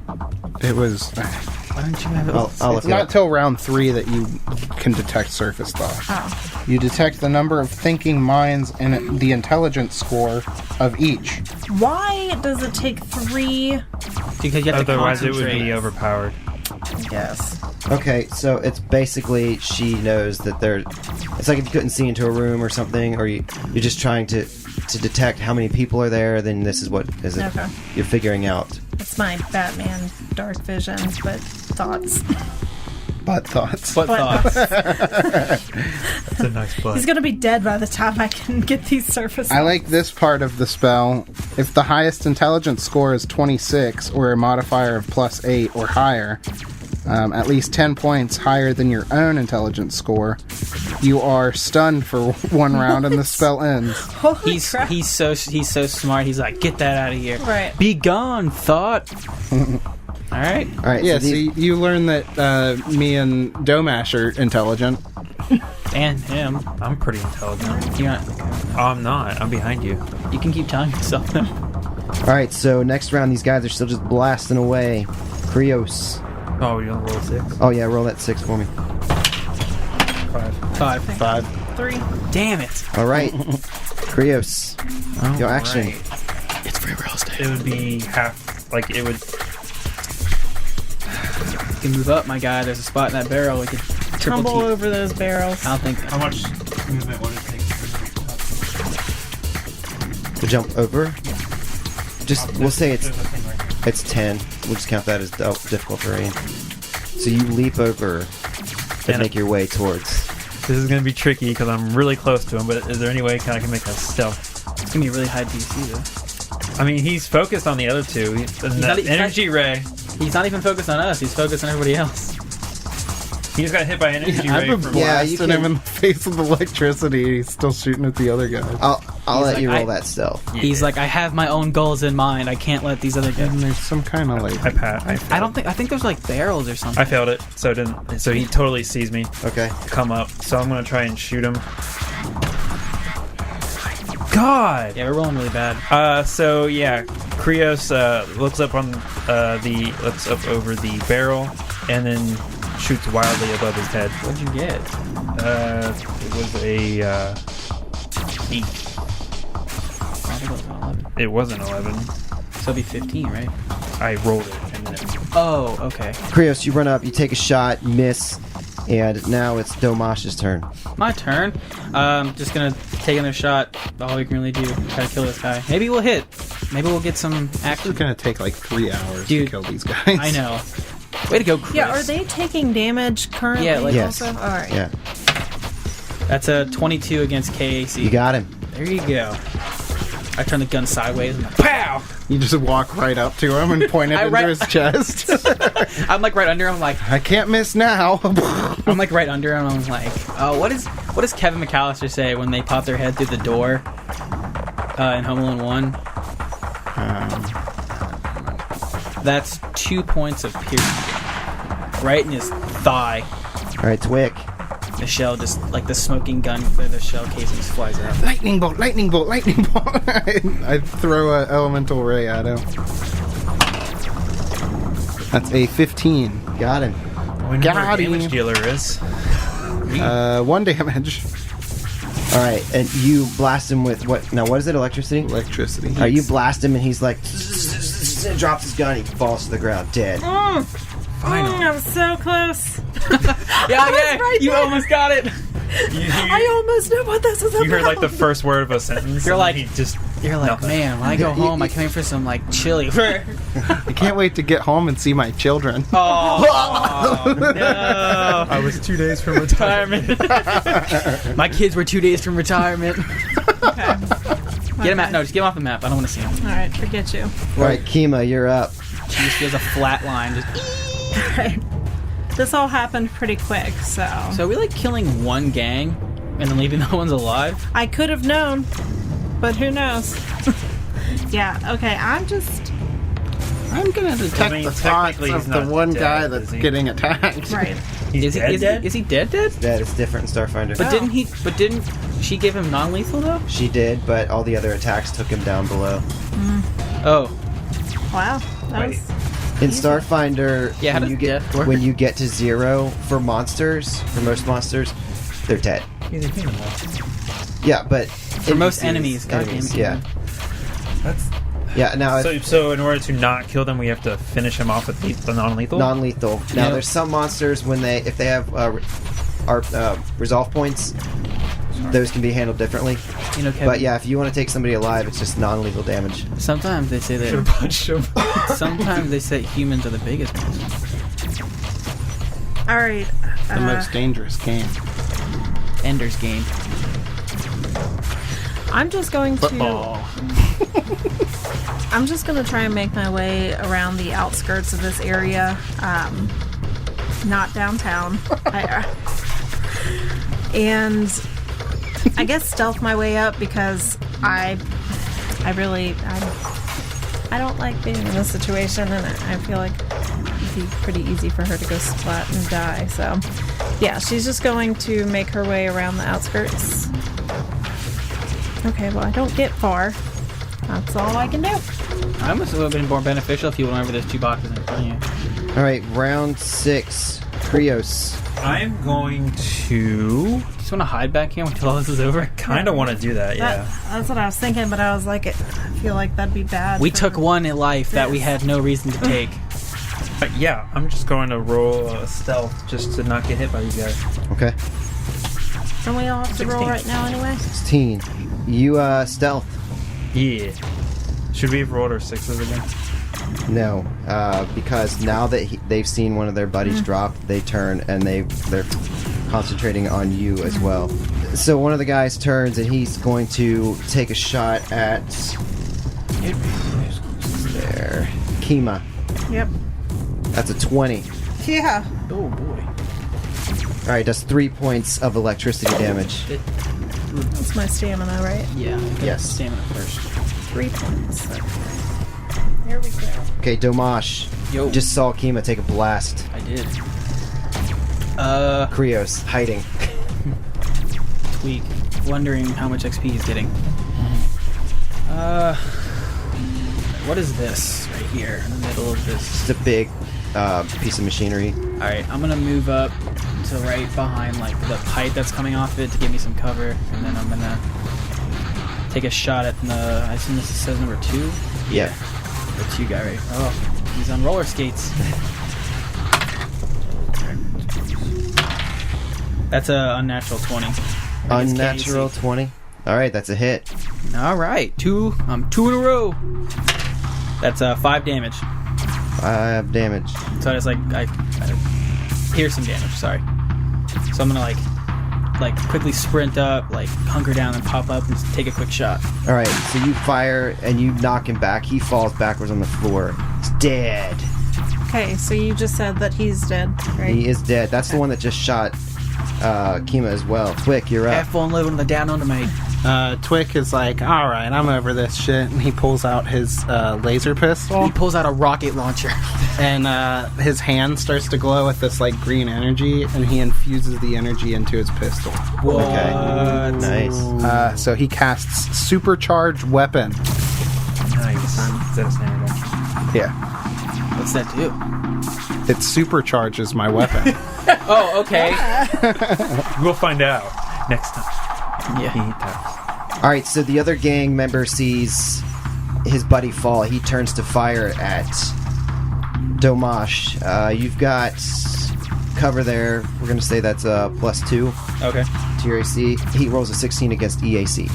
It was. Why don't you have it? I'll look It's it not up. till round 3 that you can detect surface thought. Oh. You detect the number of thinking minds and the intelligence score of each. Why does it take 3? Because you have to Otherwise, it would concentrate. be overpowered. Yes. Okay, so it's basically she knows that there. It's like if you couldn't see into a room or something, or you're just trying to detect how many people are there. Then this is what is it? Okay. You're figuring out. It's my Batman dark vision, but thoughts. Butt thoughts. What thoughts? That's a nice play. He's gonna be dead by the time I can get these surface. I like this part of the spell. If the highest intelligence score is 26 or a modifier of +8 or higher, at least 10 points higher than your own intelligence score, you are stunned for 1 round and the spell ends. Holy crap. he's so smart. He's like, get that out of here. Right. Be gone, thought. All right. All right. Yeah, so so these, you learn that me and Domash are intelligent. And him. I'm pretty intelligent. You're not, Oh, I'm not. I'm behind you. you can keep telling yourself that. all right. So next round, these guys are still just blasting away. Krios. Oh, you want to roll 6? Oh yeah, roll that 6 for me. 5. 5. 3. Damn it. All right, Krios. Your action. Right. It's free real estate. It would be half. Like, it would. You can move up, my guy. There's a spot in that barrel. We could triple Tumble T. over those barrels. I don't think. How much movement would it take? To jump over. Just we'll say it's 10. We'll just count that as difficult terrain. So you leap over and make your way towards. This is going to be tricky because I'm really close to him, but is there any way I can make a stealth? It's going to be a really high DC, though. I mean, he's focused on the other two. Energy ray. He's not even focused on us. He's focused on everybody else. He just got hit by an energy I've ray been from... Yeah, you blasting can- him in the face with electricity. He's still shooting at the other guys. I'll let like, you roll I- that stealth. He's like, I have my own goals in mind. I can't let these other guys. And there's some kind of like... I think there's like barrels or something. I failed it, so it didn't. So he totally sees me Okay. come up. So I'm gonna try and shoot him. God. Yeah, we're rolling really bad. So yeah, Krios looks up over the barrel and then shoots wildly above his head. What'd you get? It was a 8. I think it was an 11. It wasn't 11. So it'd be 15, right? I rolled it and then it. Oh, okay. Krios, you run up, you take a shot, miss, and now it's Domash's turn. My turn. Just gonna take another shot. All we can really do, try to kill this guy. Maybe we'll hit. Maybe we'll get some It's action. going to take like 3 hours Dude, to kill these guys. I know. Way to go, Chris. Yeah, are they taking damage currently? Yeah, like- Yes. Also? All right. Yeah, That's a 22 against KAC. you got him. There you go. I turn the gun sideways and pow! You just walk right up to him and point it I into right- his chest. I'm like right under him. I'm like, I can't miss now. I'm like right under him. I'm like, oh, what does Kevin McAllister say when they pop their head through the door in Home Alone 1? That's 2 points of piercing. Right in his thigh. All right, Twick. The shell just, like the smoking gun, the shell casing just flies out. Lightning bolt, lightning bolt, lightning bolt. I throw an elemental ray at him. That's a 15. Got him. We know Got where him. damage dealer is. 1 damage. All right, and you blast him with what? Now, what is it? Electricity? Electricity. All right, you blast him, and he's like, drops his gun, he falls to the ground, dead. I'm so close. Yeah, right you there. almost got it. I almost know what this is about. You heard like the first word of a sentence. You're and like- he You're like, Nothing. man, when I go home, I come in for some, like, chili. I can't wait to get home and see my children. Oh, no. I was 2 days from retirement. My kids were 2 days from retirement. Okay. Get him out. No, just get him off the map. I don't want to see him. All right, forget you. All right, Kima, you're up. She just feels a flat line. Just, All right. This all happened pretty quick, so so we like killing one gang and then leaving the ones alive? I could have known, but who knows? Yeah. Okay. I'm gonna detect I mean, the thoughts technically he's of the not one dead, guy is that's he? getting attacked. right. He's dead. Is he dead? Dead? That is different in Starfinder. But didn't she give him non-lethal though? She did, but all the other attacks took him down below. Oh, Wow. That was. In Starfinder, Yeah, how when does you get death work? when you get to 0 for monsters, for most monsters, they're dead. He's a human though. Yeah, but for most enemies. God damn it. yeah, That's yeah. Now so. In order to not kill them, we have to finish him off with the non-lethal. non-lethal. Now Yep. there's some monsters if they have resolve points, those can be handled differently. You know, Kevin, But yeah, if you want to take somebody alive, it's just non-lethal damage. sometimes they say Should've that. punched him. Sometimes they say humans are the biggest ones. All right. The most dangerous game. Ender's Game. I'm just going to. Football. I'm just going to try and make my way around the outskirts of this area, not downtown. And I guess stealth my way up because I don't like being in this situation, and I feel like it'd be pretty easy for her to go splat and die. So, yeah, she's just going to make her way around the outskirts. Okay, well, I don't get far. That's all I can do. I almost would have been more beneficial if you went over those 2 boxes in front of you. All right, round 6, Krios. I'm going to Just want to hide back here until all this is over. kind of want to do that. Yeah. That's what I was thinking, but I was like, I feel like that'd be bad. We for- took one in life that we had no reason to take. Yeah. I'm just going to roll stealth just to not get hit by you guys. Okay, Don't we all have to roll 16. right now anyway? 16. You stealth. Yeah. Should we have rolled our 6s again? No, because now that they've seen one of their buddies drop, they turn and they're concentrating on you as well. So one of the guys turns and he's going to take a shot at there, Kima. Yep. That's a 20. Yeah. Oh boy. All right, does 3 points of electricity damage. That's my stamina, right? Yeah. Yes. Stamina first. 3 points. Here we go. Okay, Domash. Yo. Just saw Kima take a blast. I did. Krios hiding. Tweak. Wondering how much XP he's getting. What is this right here in the middle of this? Just a big piece of machinery. Alright, I'm gonna move up to right behind like the pipe that's coming off it to give me some cover, and then I'm gonna take a shot at the. I assume this says number 2. Yeah. The 2 guy, right? Oh, he's on roller skates. That's a unnatural 20. Unnatural 20. All right, that's a hit. All right, 2. I'm 2 in a row. That's 5 damage. 5 damage. So it's like I piercing damage. Sorry. So I'm gonna like quickly sprint up, like hunker down and pop up and take a quick shot. All right, so you fire and you knock him back. He falls backwards on the floor. He's dead. Okay, so you just said that he's dead, right? He is dead. That's the one that just shot Kima as well. Twick, you're up. Have fun living the down under me. Twick is like, all right, I'm over this shit, and he pulls out his laser pistol, He pulls out a rocket launcher. and his hand starts to glow with this like green energy, and he infuses the energy into his pistol. What? Okay. Nice. So he casts supercharged weapon. Nice. Is that a standard one? Yeah, What's that do? it supercharges my weapon. Oh, okay. We'll find out next time. Yeah. He taps. All right, so the other gang member sees his buddy fall. He turns to fire at Domash. You've got cover there. We're going to say that's a +2 Okay. to your AC. He rolls a 16 against EAC.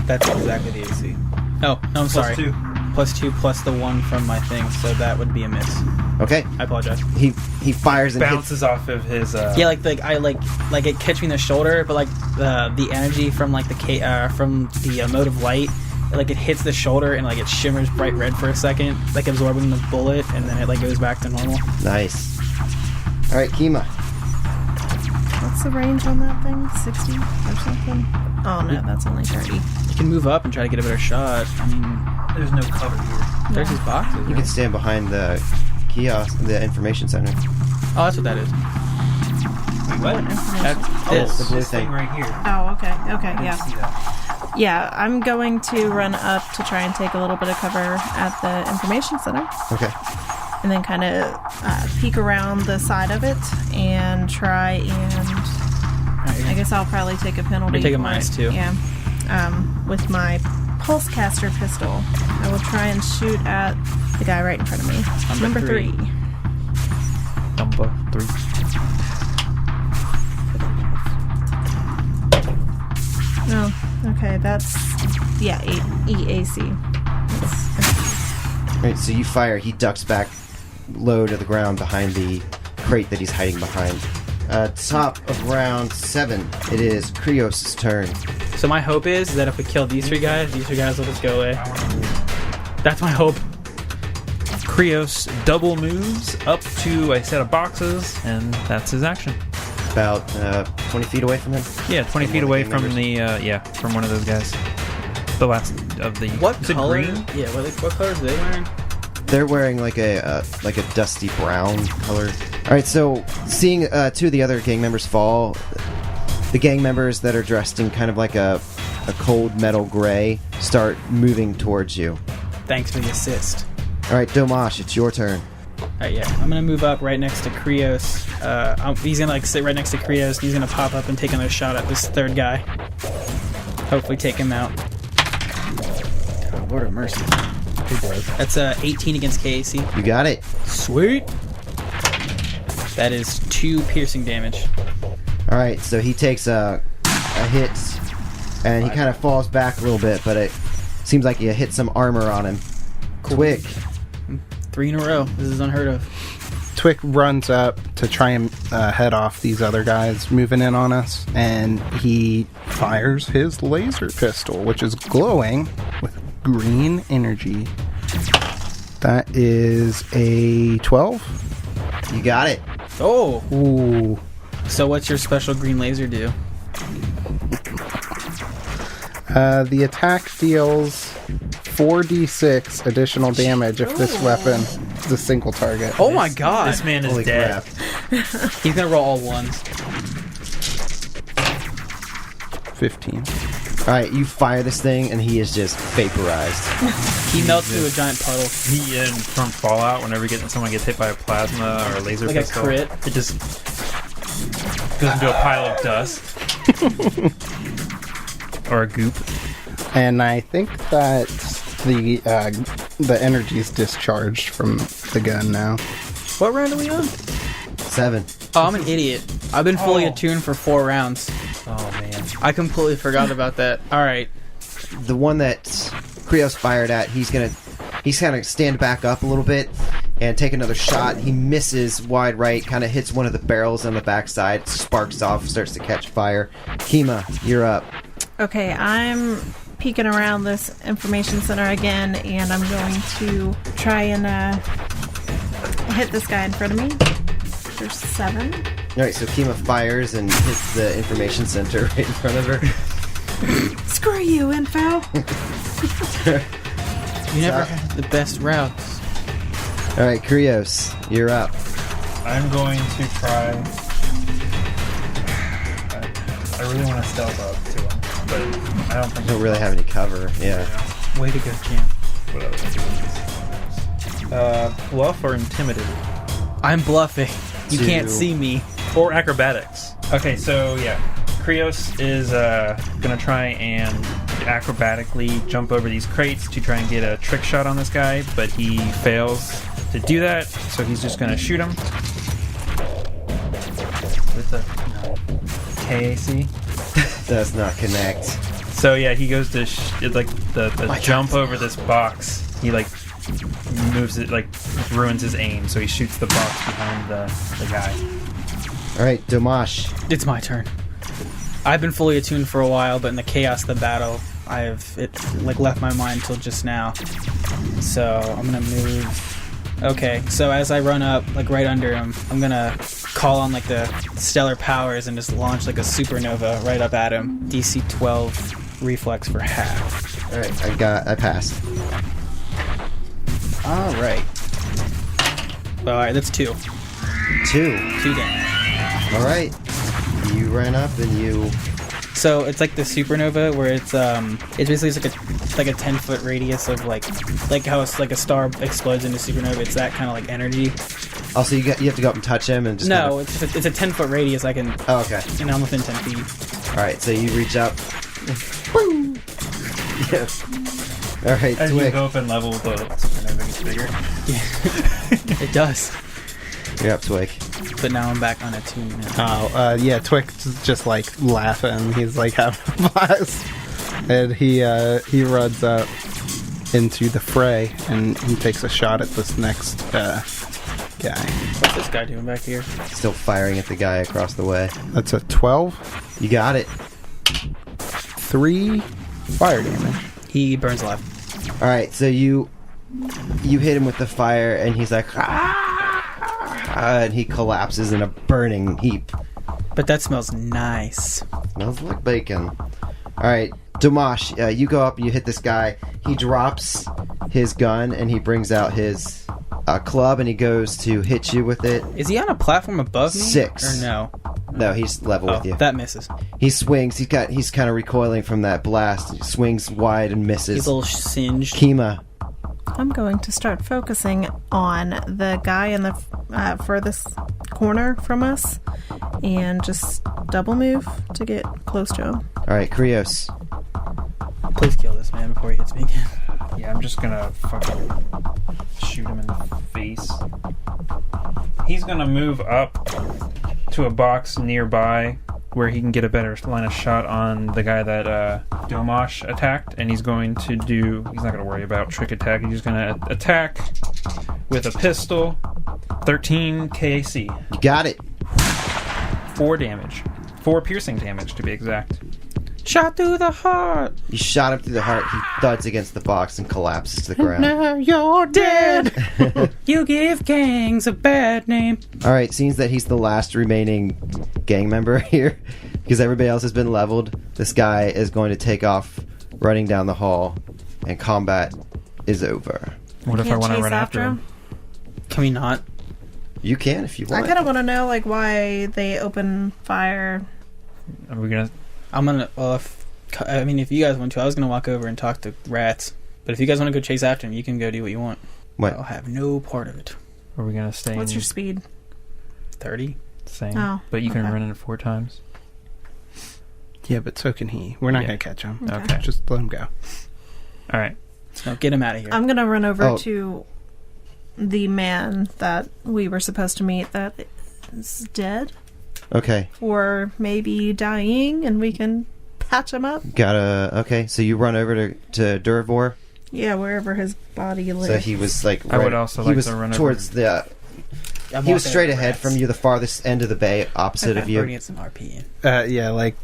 That's exactly the AC. Oh, no, I'm sorry. +2. +2 plus the 1 from my thing, so that would be a miss. Okay. I apologize. He fires and hits. Bounces off of his. Yeah, like it catch me in the shoulder, but like the energy from like from the mode of light, like it hits the shoulder and like it shimmers bright red for a second, like absorbing the bullet, and then it like goes back to normal. Nice. All right, Kima. What's the range on that thing? 60 or something? Oh no, that's only 30. You can move up and try to get a better shot. I mean, There's no cover here. there's these boxes. You can stand behind the kiosk, the information center. Oh, that's what that is. Wait, what? That's The this. blue This thing thing. right here. Oh, okay, okay, I yeah. didn't see that. Yeah, I'm going to run up to try and take a little bit of cover at the information center. Okay. And then kind of peek around the side of it and try and... I guess I'll probably take a penalty. You take a for it. -2. Yeah. With my pulse caster pistol, I will try and shoot at the guy right in front of me. Number Number 3. Number 3. No. Okay, that's... Yeah, 8 EAC. All right, so you fire. He ducks back low to the ground behind the crate that he's hiding behind. Top of round 7. It is Krios' turn. So my hope is that if we kill these 3 guys will just go away. That's my hope. Krios double moves up to a set of boxes, and that's his action. About 20 feet away from him. Yeah, 20 From feet one away of the from gang from one of those guys. The last of the. What is it color? green? Yeah, what colors are they wearing? They're wearing like a dusty brown color. All right, so seeing 2 of the other gang members fall, the gang members that are dressed in kind of like a cold metal gray start moving towards you. Thanks for the assist. All right, Domash, it's your turn. Alright, yeah. I'm gonna move up right next to Krios. He's gonna like sit right next to Krios. And he's gonna pop up and take another shot at this 3rd guy. Hopefully take him out. Oh, Lord of mercy. That's 18 against KAC. You got it. Sweet. That is 2 piercing damage. All right, so he takes a hit, and he kind of falls back a little bit, but it seems like you hit some armor on him. Twig. 3 in a row. This is unheard of. Twick runs up to try and head off these other guys moving in on us, and he fires his laser pistol, which is glowing with green energy. That is a 12. You got it. Oh! Ooh. So what's your special green laser do? The attack deals 4d6 additional damage if this weapon is a single target. Oh my god! This man is Holy dead. crap. He's gonna roll all 1s. 15. All right, you fire this thing, and he is just vaporized. He melts into a giant puddle. He from Fallout, whenever someone gets hit by a plasma or a laser Like a pistol, crit. it just goes into a pile of dust or a goop. And I think that the energy's discharged from the gun now. What round are we on? 7. Oh, I'm an idiot. I've been fully attuned for 4 rounds. Oh man. I completely forgot about that. Alright. The one that Krios fired at, he's gonna stand back up a little bit and take another shot. He misses wide right, kind of hits one of the barrels on the backside, sparks off, starts to catch fire. Kima, you're up. Okay, I'm peeking around this information center again, and I'm going to try and hit this guy in front of me. There's 7. Alright, so Kima fires and hits the information center right in front of her. Screw you, info! You never had the best routes. Alright, Krios, you're up. I'm going to try. I really want to stealth up to him, but I don't think You don't really have any cover, yeah. Way to go, champ. What other bluff or intimidate? I'm bluffing. You can't 2. see me. Or acrobatics. Okay, so yeah. Krios is gonna try and acrobatically jump over these crates to try and get a trick shot on this guy, but he fails to do that, so he's just gonna shoot him. With a KAC. Does not connect. So So yeah, he goes to the jump over this box. He like moves it, like ruins his aim, so he shoots the box behind the guy. All right, Domash. It's my turn. I've been fully attuned for a while, but in the chaos of the battle, left my mind till just now. So I'm gonna move. Okay, so as I run up, like right under him, I'm gonna call on like the stellar powers and just launch like a supernova right up at him. DC 12 reflex for half. All right, I passed. All right. That's 2. 2 damage. All right. You ran up and you. So it's like the supernova, where it's basically just like a 10-foot radius of like how it's like a star explodes into supernova. It's that kind of like energy. Also, you have to go up and touch him and just. No, it's a 10-foot radius. I can. Oh, okay. And I'm within 10 feet. All right, so you reach up. Boom. Yeah. All right, As you Twig. go up in level, the supernova gets bigger. Yeah, it does. You're up, Twig. But now I'm back on a 2 now. Yeah, Twix just like laughing. He's like having a blast, and he runs up into the fray and he takes a shot at this next guy. What's this guy doing back here? Still firing at the guy across the way. That's a 12. You got it. 3 fire damage. He burns alive. All right, so you hit him with the fire, and he's like, and he collapses in a burning heap. But that smells nice. Smells like bacon. All right, Domash, you go up and you hit this guy. He drops his gun and he brings out his club and he goes to hit you with it. Is he on a platform above me? 6. Or no? No, he's level with you. That misses. He swings. He's kind of recoiling from that blast. He swings wide and misses. He's a little singed. Kima. I'm going to start focusing on the guy in the furthest corner from us and just double move to get close to him. All right, Krios. Please kill this man before he hits me again. Yeah, I'm just gonna fucking shoot him in the face. He's gonna move up to a box nearby where he can get a better line of shot on the guy that Domash attacked, and he's not gonna worry about trick attack. He's just gonna attack with a pistol. 13 KAC. You got it. 4 damage. 4 piercing damage, to be exact. Shot through the heart. You shot him through the heart. He thuds against the box and collapses to the ground. Now you're dead. You give gangs a bad name. All right, seems that he's the last remaining gang member here because everybody else has been leveled. This guy is going to take off running down the hall, and combat is over. What if I want to chase run after him? Can we not? You can if you want. I kind of want to know like why they open fire. Are we gonna... I'm gonna. Well, if you guys want to, I was gonna walk over and talk to Rats. But if you guys want to go chase after him, you can go do what you want. What? I'll have no part of it. Are we gonna stay? What's your speed? 30. Same. Oh, But you can okay. run it 4 times. Yeah, but so can he. We're not Yeah. gonna catch him. Okay. Just let him go. All right. So get him out of here. I'm gonna run over Oh. to the man that we were supposed to meet that is dead Okay. or maybe dying, and we can patch him up. Okay, so you run over to Durvor. Yeah, wherever his body lay. So he was like I would also he like was to run over. towards the I'm he was walking straight over ahead Rats. from you, the farthest end of the bay, opposite of I'm already you. at some RP. Yeah, like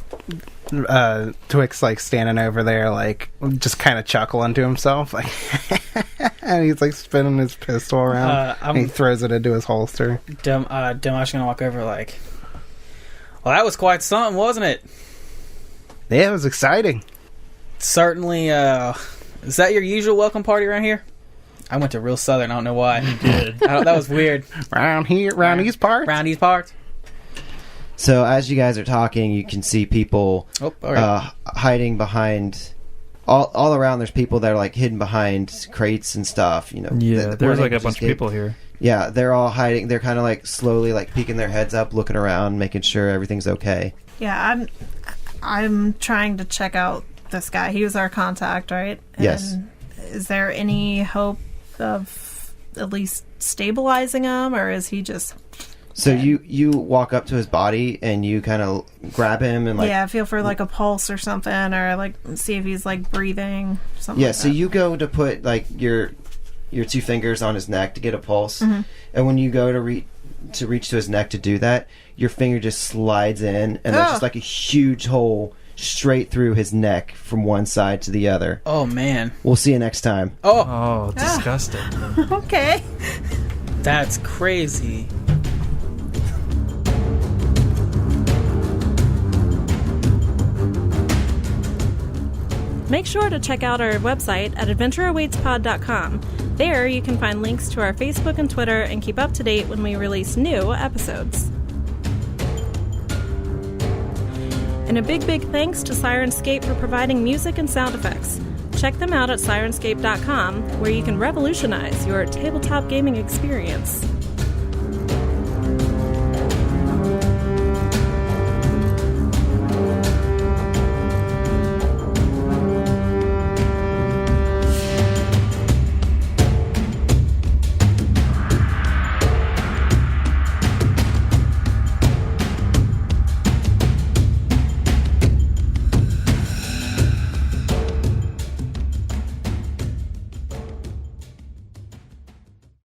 Twix like standing over there, like just kind of chuckling to himself, like, and he's like spinning his pistol around. And he throws it into his holster. Dimash gonna walk over like, well, that was quite something, wasn't it? Yeah, it was exciting. Certainly. Is that your usual welcome party around here? I went to real southern. I don't know why. You did. That was weird. Round these parts. Around these parts. So as you guys are talking, you can see people Oh, all right. hiding behind. All around, there's people that are like hidden behind crates and stuff. You know. Yeah, there's like a bunch of escape. people here. Yeah, they're all hiding. They're kind of like slowly like peeking their heads up, looking around, making sure everything's okay. Yeah, I'm trying to check out this guy. He was our contact, right? Yes. And is there any hope of at least stabilizing him, or is he just So you walk up to his body and you kind of grab him and yeah, feel for like a pulse or something, or like see if he's like breathing. Something. Yeah, like so that. you go to put like your 2 fingers on his neck to get a pulse, Mm-hmm. and when you go to reach to his neck to do that, your finger just slides in, and there's just like a huge hole straight through his neck from one side to the other. Oh man. We'll see you next time. Oh, disgusting. Okay. That's crazy. Make sure to check out our website at adventureawaitspod.com. There you can find links to our Facebook and Twitter and keep up to date when we release new episodes. And a big thanks to Sirenscape for providing music and sound effects. Check them out at sirenscape.com, where you can revolutionize your tabletop gaming experience.